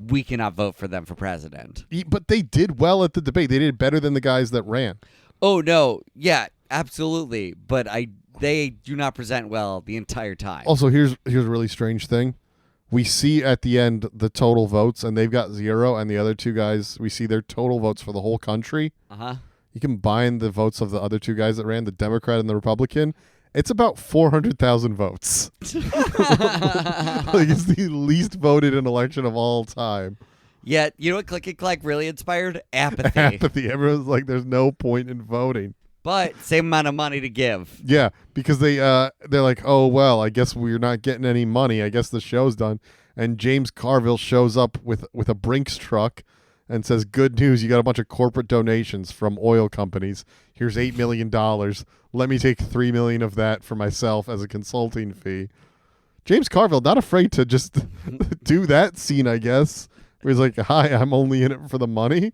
"We cannot vote for them for president." But they did well at the debate. They did better than the guys that ran. Oh no, yeah, absolutely. But they do not present well the entire time. Also, here's a really strange thing. We see at the end the total votes, and they've got 0, and the other 2 guys, we see their total votes for the whole country. You combine the votes of the other 2 guys that ran, the Democrat and the Republican. It's about 400,000 votes. Like, it's the least voted in election of all time. Yet, you know what Click and Clack really inspired? Apathy. Apathy. Everyone's like, there's no point in voting. but same amount of money to give. Yeah, because they're like, oh well, I guess we're not getting any money. I guess the show's done. And James Carville shows up with a Brinks truck and says, "Good news, you got a bunch of corporate donations from oil companies. Here's $8 million. Let me take $3 million of that for myself as a consulting fee." James Carville not afraid to just do that scene, I guess. Where he's like, "Hi, I'm only in it for the money,"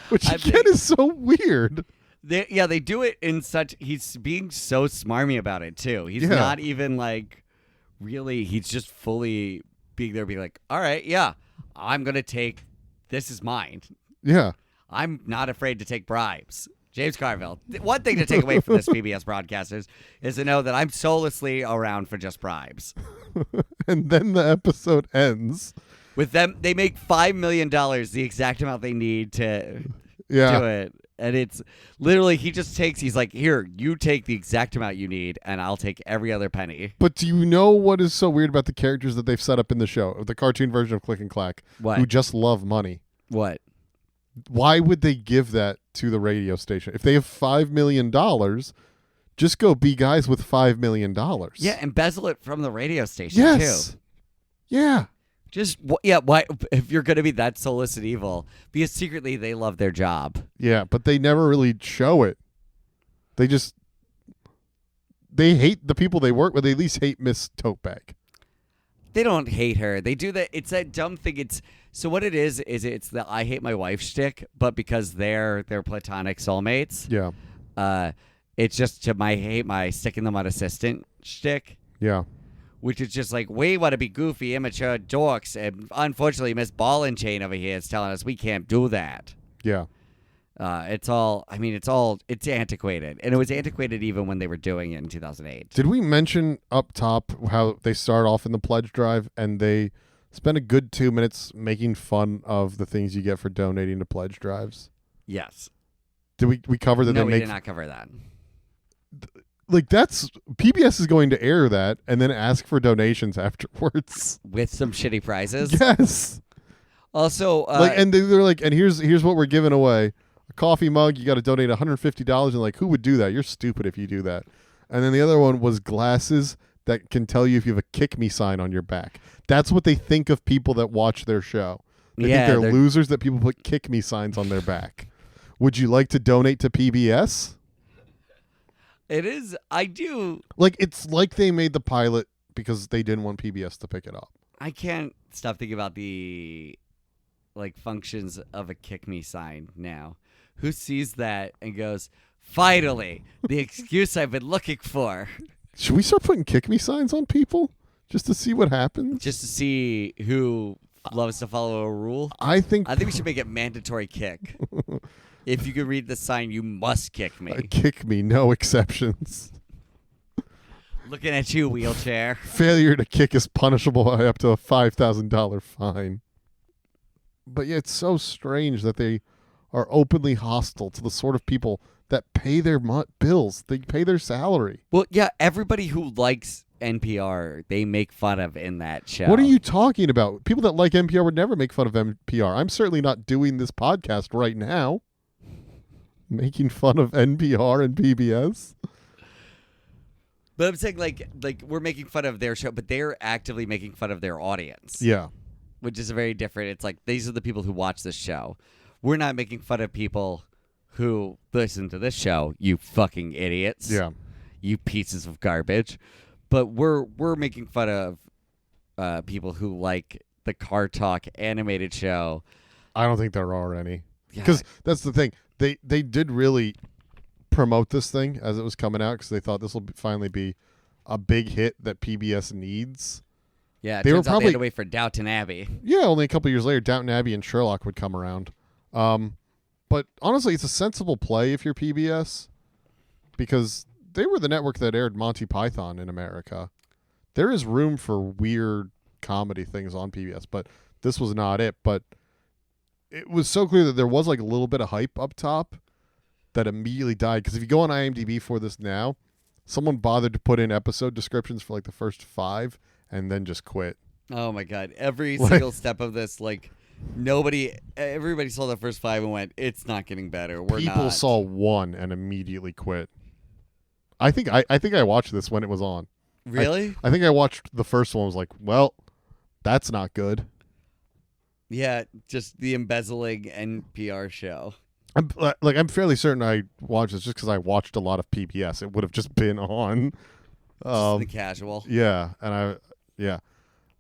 which again is so weird. They do it in such. He's being so smarmy about it too. He's not even like really. He's just fully being there, being like, "All right, yeah, I'm gonna take. This is mine. Yeah, I'm not afraid to take bribes." James Carville. One thing to take away from this PBS broadcasters is to know that I'm soullessly around for just bribes. And then the episode ends with them. They make $5 million, the exact amount they need to do it. And it's literally, he's like, "Here, you take the exact amount you need, and I'll take every other penny." But do you know what is so weird about the characters that they've set up in the show, the cartoon version of Click and Clack, What? who just love money? What? Why would they give that to the radio station? If they have $5 million, just go be guys with $5 million. Yeah, embezzle it from the radio station, yes. too. Yeah. Why, if you're going to be that soulless and evil, because secretly they love their job. Yeah, but they never really show it. They hate the people they work with. They at least hate Miss Topebag. They don't hate her. They do that. It's that dumb thing. So what it is it's the "I hate my wife" shtick, but because they're platonic soulmates. Yeah. It's just to hate my sticking them on assistant shtick. Yeah. Which is just like, we want to be goofy, immature dorks, and unfortunately, Miss Ball and Chain over here is telling us we can't do that. Yeah. It's antiquated. And it was antiquated even when they were doing it in 2008. Did we mention up top how they start off in the pledge drive and they spend a good 2 minutes making fun of the things you get for donating to pledge drives? Yes. Did we cover that? No, they we make did not cover that. Like, that's PBS is going to air that and then ask for donations afterwards With some shitty prizes. Yes. Also, and they're like, and here's what we're giving away: a coffee mug. You got to donate $150, and like, who would do that? You're stupid if you do that. And then the other one was glasses that can tell you if you have a "kick me" sign on your back. That's what they think of people that watch their show. They think they're losers that people put "kick me" signs on their back. Would you like to donate to PBS? It is. I do. Like, it's like they made the pilot because they didn't want PBS to pick it up. I can't stop thinking about the functions of a "kick me" sign now. Who sees that and goes, "Finally, the excuse I've been looking for." Should we start putting "kick me" signs on people just to see what happens? Just to see who loves to follow a rule? I think we should make it mandatory kick. If you could read the sign, you must kick me. Kick me, no exceptions. Looking at you, wheelchair. Failure to kick is punishable by up to a $5,000 fine. But yeah, it's so strange that they are openly hostile to the sort of people that pay their bills. They pay their salary. Well, yeah, everybody who likes NPR, they make fun of in that show. What are you talking about? People that like NPR would never make fun of NPR. I'm certainly not doing this podcast right now. Making fun of NPR and PBS. But I'm saying, like we're making fun of their show, but they're actively making fun of their audience. Yeah. Which is very different. It's like, these are the people who watch this show. We're not making fun of people who listen to this show, you fucking idiots. Yeah. You pieces of garbage. But we're making fun of people who like the Car Talk animated show. I don't think there are any. Because that's the thing. They did really promote this thing as it was coming out because they thought this will finally be a big hit that PBS needs. Yeah, they were probably they had to wait for Downton Abbey. Yeah, only a couple years later, Downton Abbey and Sherlock would come around. But honestly, it's a sensible play if you're PBS because they were the network that aired Monty Python in America. There is room for weird comedy things on PBS, but this was not it. But it was so clear that there was like a little bit of hype up top that immediately died. Because if you go on IMDb for this now, someone bothered to put in episode descriptions for like the first 5 and then just quit. Oh my God. Every single step of this, Everybody saw the first 5 and went, "It's not getting better. We're People not." saw 1 and immediately quit. I think I watched this when it was on. Really? I think I watched the first one. Was like, well, that's not good. Yeah, just the embezzling NPR show. I'm fairly certain I watched this just because I watched a lot of PBS. It would have just been on. Just the casual. Yeah,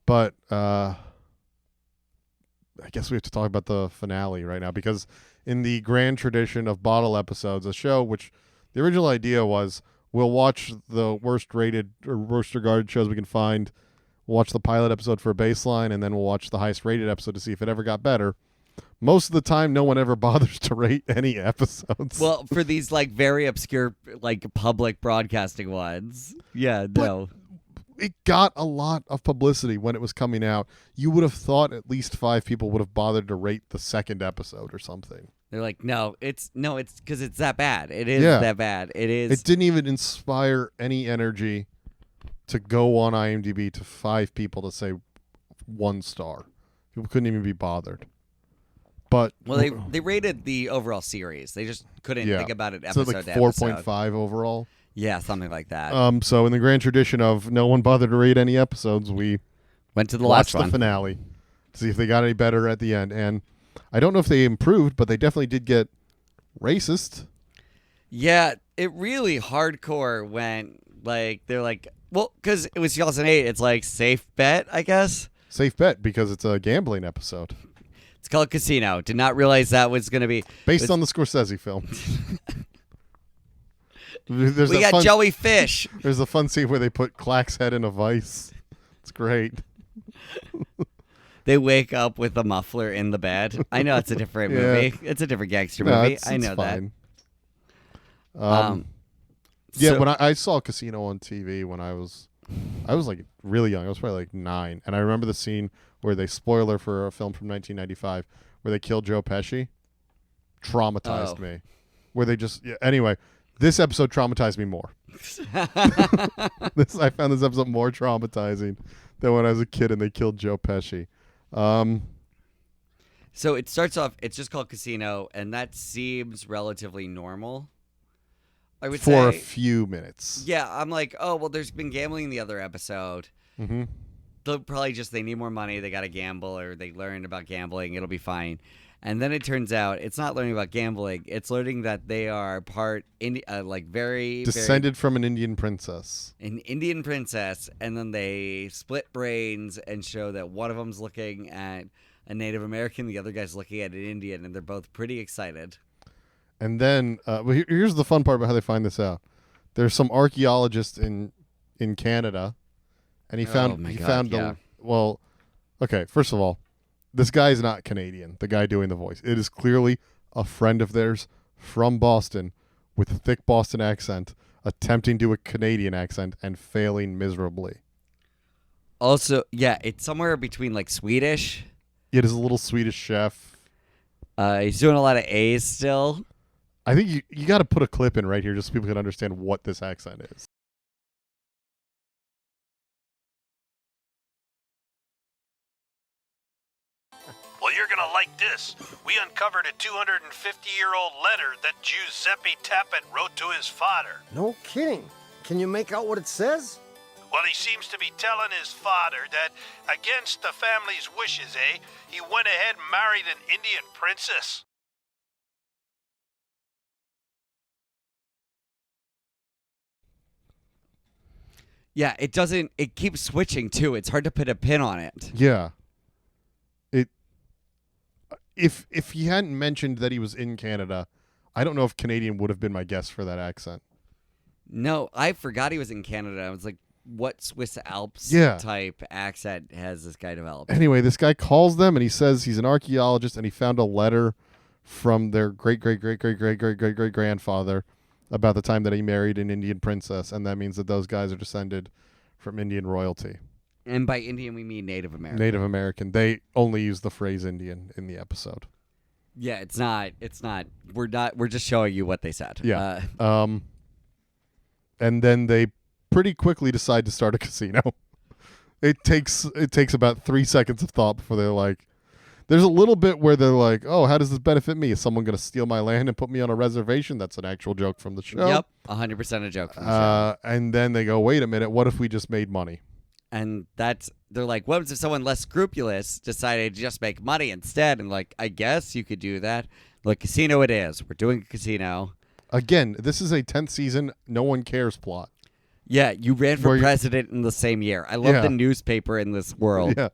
but I guess we have to talk about the finale right now because in the grand tradition of bottle episodes, a show which the original idea was we'll watch the worst rated or worst regarded shows we can find. We'll watch the pilot episode for a baseline, and then we'll watch the highest rated episode to see if it ever got better. Most of the time, no one ever bothers to rate any episodes. Well, for these like very obscure like public broadcasting ones, yeah, no. It got a lot of publicity when it was coming out. You would have thought at least 5 people would have bothered to rate the second episode or something. They're like, no, it's because it's that bad. It is Yeah. that bad. It is. It didn't even inspire any energy to go on IMDb to 5 people to say 1 star. People couldn't even be bothered. But Well, they rated the overall series. They just couldn't think about it so episode like to 4.5 overall. Yeah, something like that. So in the grand tradition of no one bothered to rate any episodes, we Went to the watched last the one. finale to see if they got any better at the end. And I don't know if they improved, but they definitely did get racist. Yeah, it really hardcore went like they're like, well, because it was 2008. It's like safe bet, I guess. Safe bet because it's a gambling episode It's called Casino. Did not realize that was going to be. based on the Scorsese film. We got Joey Fish. There's a fun scene where they put Clack's head in a vice. It's great. They wake up with a muffler in the bed. I know it's a different Yeah. movie. It's a different gangster No, movie. it's I know fine. that. Yeah, So- when I saw Casino on TV when I was like really young. I was probably like 9, and I remember the scene where they spoiler for a film from 1995 where they killed Joe Pesci. Traumatized me. Where they just anyway. This episode traumatized me more. I found this episode more traumatizing than when I was a kid and they killed Joe Pesci. So it starts off. It's just called Casino, and that seems relatively normal. I would for a say. few minutes. Yeah, I'm like, oh well. There's been gambling in the other episode. Mm-hmm. They'll probably just they need more money. They got to gamble, or they learned about gambling. It'll be fine. And then it turns out it's not learning about gambling. It's learning that they are part very Descended from an Indian princess. an Indian princess, and then they split brains and show that one of them's looking at a Native American, the other guy's looking at an Indian, and they're both pretty excited. And then here's the fun part about how they find this out. There's some archaeologist in Canada, and he found well, okay. First of all, this guy is not Canadian. The guy doing the voice, it is clearly a friend of theirs from Boston with a thick Boston accent, attempting to do a Canadian accent and failing miserably. Also, yeah, it's somewhere between like Swedish. It is a little Swedish chef. He's doing a lot of A's still. I think you got to put a clip in right here just so people can understand what this accent is. Well, you're going to like this. We uncovered a 250-year-old letter that Giuseppe Tappet wrote to his father. No kidding. Can you make out what it says? Well, he seems to be telling his father that, against the family's wishes, he went ahead and married an Indian princess. Yeah, it doesn't. It keeps switching too. It's hard to put a pin on it. Yeah. If he hadn't mentioned that he was in Canada, I don't know if Canadian would have been my guess for that accent. No, I forgot he was in Canada. I was like, what Swiss Alps type accent has this guy developed? Anyway, this guy calls them and he says he's an archaeologist and he found a letter from their great-great-great-great-great-great-great-grandfather about the time that he married an Indian princess, and that means that those guys are descended from Indian royalty. And by Indian, we mean Native American. Native American. They only use the phrase Indian in the episode. Yeah, it's not. We're just showing you what they said. Yeah. And then they pretty quickly decide to start a casino. It takes about 3 seconds of thought before they're like, There's a little bit where they're like, "Oh, how does this benefit me? Is someone going to steal my land and put me on a reservation?" That's an actual joke from the show. Yep, 100% a joke from the show. And then they go, "Wait a minute, what if we just made money?" And they're like, what if someone less scrupulous decided to just make money instead? And like, I guess you could do that. Like, casino it is. We're doing a casino. Again, this is a 10th season, no one cares plot. Yeah, you ran for president in the same year. I love the newspaper in this world. Yeah.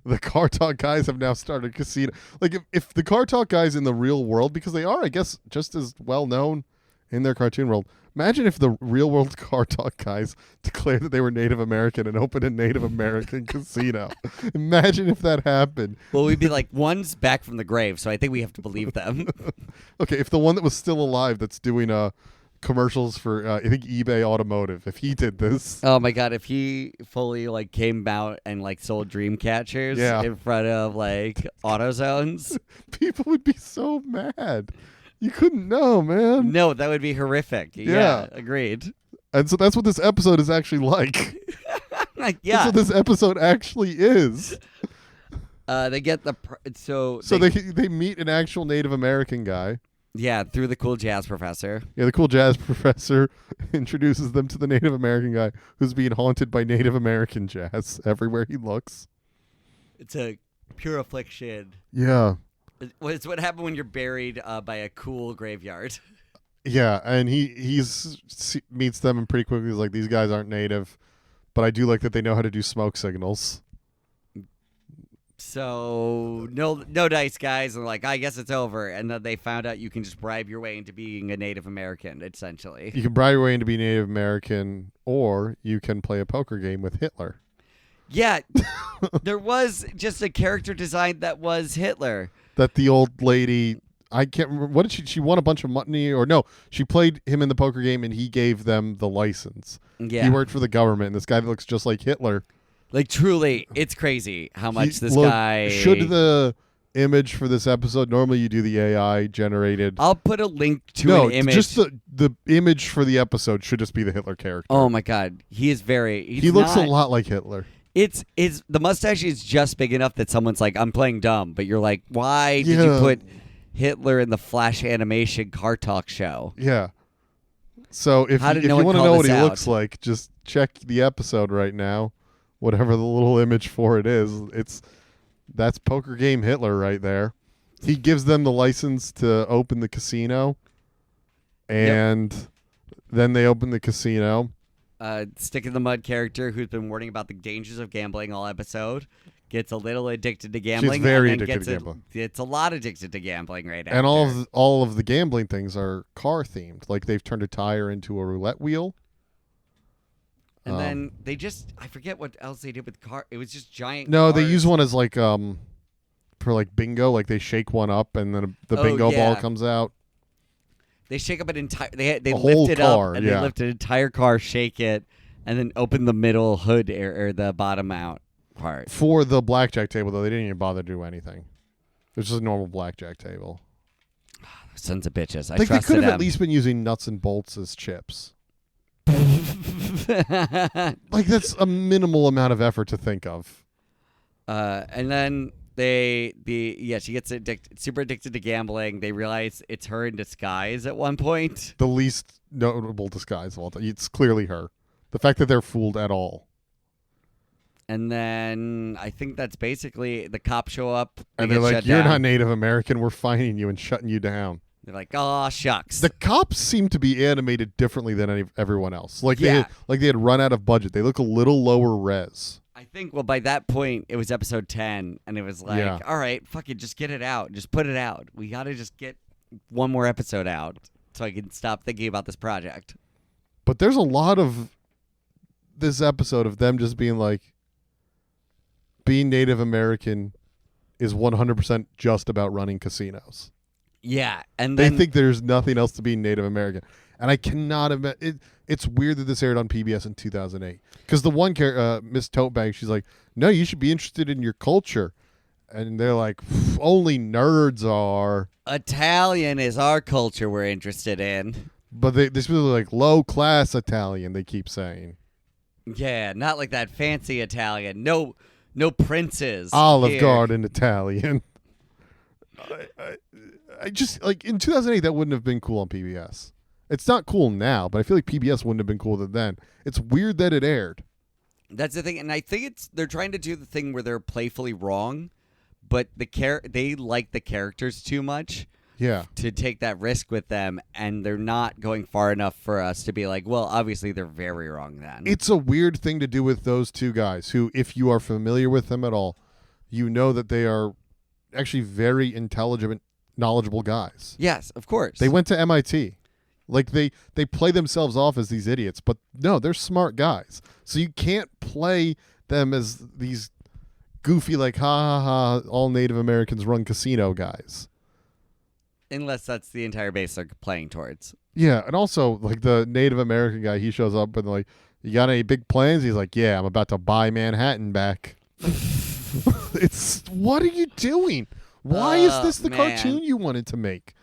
The Car Talk guys have now started casino. Like, if the Car Talk guys in the real world, because they are, I guess, just as well known in their cartoon world, imagine if the real world Car Talk guys declared that they were Native American and opened a Native American casino. Imagine if that happened. Well, we'd be like, one's back from the grave, so I think we have to believe them. Okay, if the one that was still alive that's doing commercials for I think eBay Automotive, if he did this, Oh my god, if he fully like came out and like sold dream catchers in front of like AutoZones. people would be so mad. You couldn't know, man. No, that would be horrific. Yeah, agreed. And so that's what this episode is actually like. Yeah. That's what this episode actually is. They get the So they meet an actual Native American guy. Yeah, through the cool jazz professor. Yeah, the cool jazz professor introduces them to the Native American guy who's being haunted by Native American jazz everywhere he looks. It's a pure affliction. Yeah. It's what happened when you're buried by a cool graveyard. Yeah, and he meets them and pretty quickly is like, these guys aren't native, but I do like that they know how to do smoke signals. So no dice, guys, and like, I guess it's over. And then they found out you can just bribe your way into being a Native American, essentially. You can bribe your way into being Native American, or you can play a poker game with Hitler. Yeah, there was just a character design that was Hitler. That the old lady, I can't remember, what did she won a bunch of money, or no, she played him in the poker game and he gave them the license. Yeah. He worked for the government, and this guy that looks just like Hitler. Like, truly, it's crazy how much this guy... Should the image for this episode, normally you do the AI generated... I'll put a link to an image. Just the image for the episode should just be the Hitler character. Oh my god, he is very... He looks a lot like Hitler. It's the mustache is just big enough that someone's like, I'm playing dumb, but you're like, why did you put Hitler in the Flash animation Car Talk show? Yeah. So if you want to know what he looks like, just check the episode right now. Whatever the little image for it is, that's Poker Game Hitler right there. He gives them the license to open the casino, and then they open the casino. Stick in the Mud character, who's been warning about the dangers of gambling all episode, gets a little addicted to gambling. She's very addicted to gambling. It's a lot addicted to gambling right now. And all of the gambling things are car themed. Like they've turned a tire into a roulette wheel. And then they I forget what else they did with car. It was just giant. No, cars. they use one as like for like bingo. Like they shake one up and then the bingo ball comes out. They shake up an entire. They whole lift it car, up and they lift an entire car, shake it, and then open the middle hood or the bottom out part. For the blackjack table, though, they didn't even bother to do anything. It was just a normal blackjack table. Sons of bitches. I think they could have them. at least been using nuts and bolts as chips. Like that's a minimal amount of effort to think of. And then she gets super addicted to gambling. They realize it's her in disguise at one point. The least notable disguise of all time. It's clearly her. The fact that they're fooled at all. And then I think that's basically the cops show up. And they're like, you're not Native American. We're fining you and shutting you down. They're like, oh, shucks. The cops seem to be animated differently than everyone else. Like they had run out of budget. They look a little lower res. I think, well, by that point, it was episode 10, and it was like, all right, fuck it, just get it out. Just put it out. We got to just get one more episode out so I can stop thinking about this project. But there's a lot of this episode of them just being like, being Native American is 100% just about running casinos. Yeah, and then they think there's nothing else to being Native American. And I cannot imagine. It's weird that this aired on PBS in 2008. Because the one character, Miss Totebag, she's like, no, you should be interested in your culture. And they're like, only nerds are. Italian is our culture we're interested in. But they specifically like low-class Italian, they keep saying. Yeah, not like that fancy Italian. No princes. Olive here. Garden Italian. I just like in 2008 that wouldn't have been cool on PBS. It's not cool now, but I feel like PBS wouldn't have been cool then. It's weird that it aired. That's the thing, and I think they're trying to do the thing where they're playfully wrong, but they like the characters too much. Yeah. To take that risk with them, and they're not going far enough for us to be like, well, obviously they're very wrong then. It's a weird thing to do with those two guys who, if you are familiar with them at all, you know that they are actually very intelligent, knowledgeable guys. Yes, of course. They went to MIT. Like they play themselves off as these idiots, but no, they're smart guys. So you can't play them as these goofy, like, ha ha ha, all Native Americans run casino guys. Unless that's the entire base they're playing towards. Yeah, and also like the Native American guy, he shows up and like, you got any big plans? He's like, yeah, I'm about to buy Manhattan back. It's what are you doing? Why is this the cartoon you wanted to make?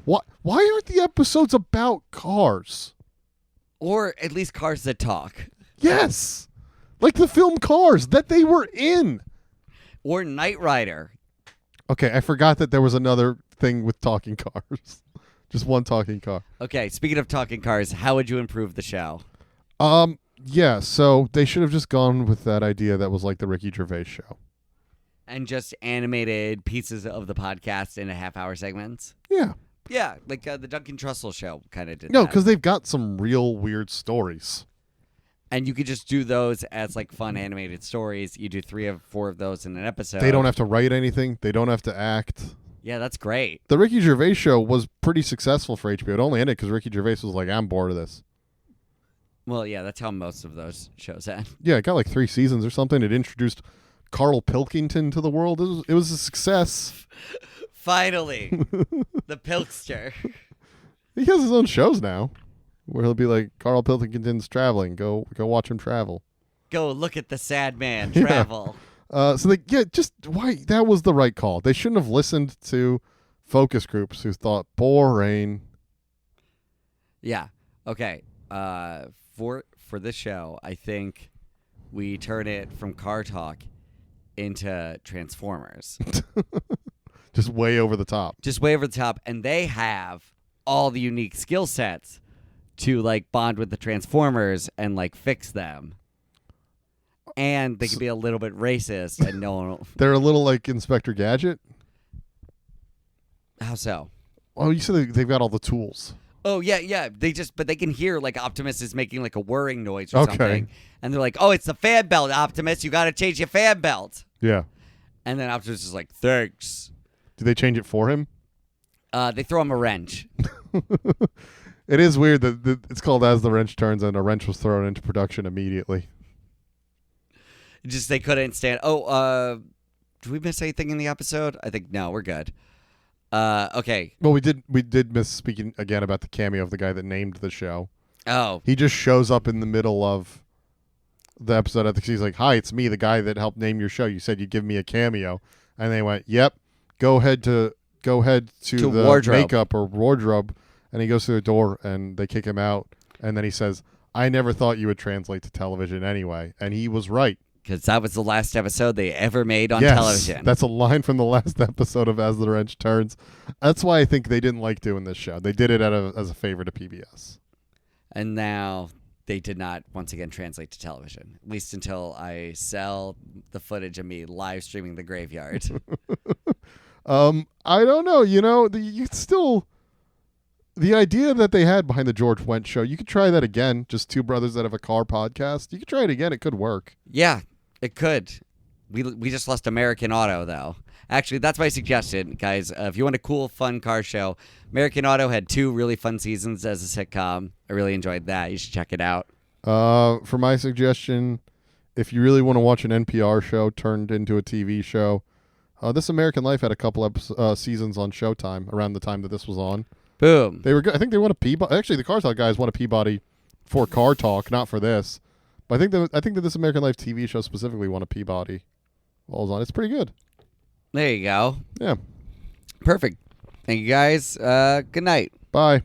What? Why aren't the episodes about cars? Or at least cars that talk. Yes, like the film Cars that they were in. Or Knight Rider. Okay, I forgot that there was another thing with talking cars. Just one talking car. Okay, speaking of talking cars, how would you improve the show? Yeah, so they should have just gone with that idea that was like the Ricky Gervais show. And just animated pieces of the podcast in half-hour segments? Yeah. Yeah, like the Duncan Trussell show kind of did No, that. because they've got some real weird stories. And you could just do those as like fun animated stories. You do 3 or 4 of those in an episode. They don't have to write anything. They don't have to act. Yeah, that's great. The Ricky Gervais show was pretty successful for HBO. It only ended because Ricky Gervais was like, I'm bored of this. Well, yeah, that's how most of those shows end. Yeah, it got like 3 seasons or something. It introduced Carl Pilkington to the world. It was a success. Finally, the Pilkster. He has his own shows now, where he'll be like, Carl Pilkington's traveling. Go watch him travel. Go look at the sad man Yeah. travel. Just why that was the right call. They shouldn't have listened to focus groups who thought boring. Yeah. Okay. For this show, I think we turn it from car talk into Transformers. Just way over the top. Just way over the top, and they have all the unique skill sets to like bond with the Transformers and like fix them. And they can be a little bit racist, and no one will... They're a little like Inspector Gadget. How so? Oh, you said they've got all the tools. Oh yeah. But they can hear like Optimus is making like a whirring noise or Okay. something, and they're like, "Oh, it's the fan belt, Optimus. You got to change your fan belt." Yeah. And then Optimus is like, "Thanks." Did they change it for him? They throw him a wrench. It is weird that it's called As the Wrench Turns, and a wrench was thrown into production immediately. Just they couldn't stand. Oh, did we miss anything in the episode? I think no, we're good. Okay. Well, we did miss speaking again about the cameo of the guy that named the show. Oh, He just shows up in the middle of the episode. I think he's like, "Hi, it's me, the guy that helped name your show. You said you'd give me a cameo," and they went, "Yep, go ahead to the wardrobe. makeup or wardrobe," and he goes through the door, and they kick him out, and then he says, "I never thought you would translate to television anyway," and he was right. because that was the last episode they ever made on Yes, television. that's a line from the last episode of As the Wrench Turns. That's why I think they didn't like doing this show. They did it as a favor to PBS. And now they did not once again translate to television, at least until I sell the footage of me live streaming the graveyard. I don't know. You know, the idea that they had behind the George Wendt show, you could try that again. Just 2 brothers that have a car podcast. You could try it again. It could work. Yeah, it could. We just lost American Auto, though. Actually, that's my suggestion, guys. If you want a cool, fun car show, American Auto had 2 really fun seasons as a sitcom. I really enjoyed that. You should check it out. For my suggestion, if you really want to watch an NPR show turned into a TV show, This American Life had a couple seasons on Showtime around the time that this was on. Boom. They were good. I think they won a Peabody. Actually, the Car Talk guys won a Peabody for Car Talk, not for this. But I think that This American Life TV show specifically won a Peabody while it was on. It's pretty good. There you go. Yeah. Perfect. Thank you, guys. Good night. Bye.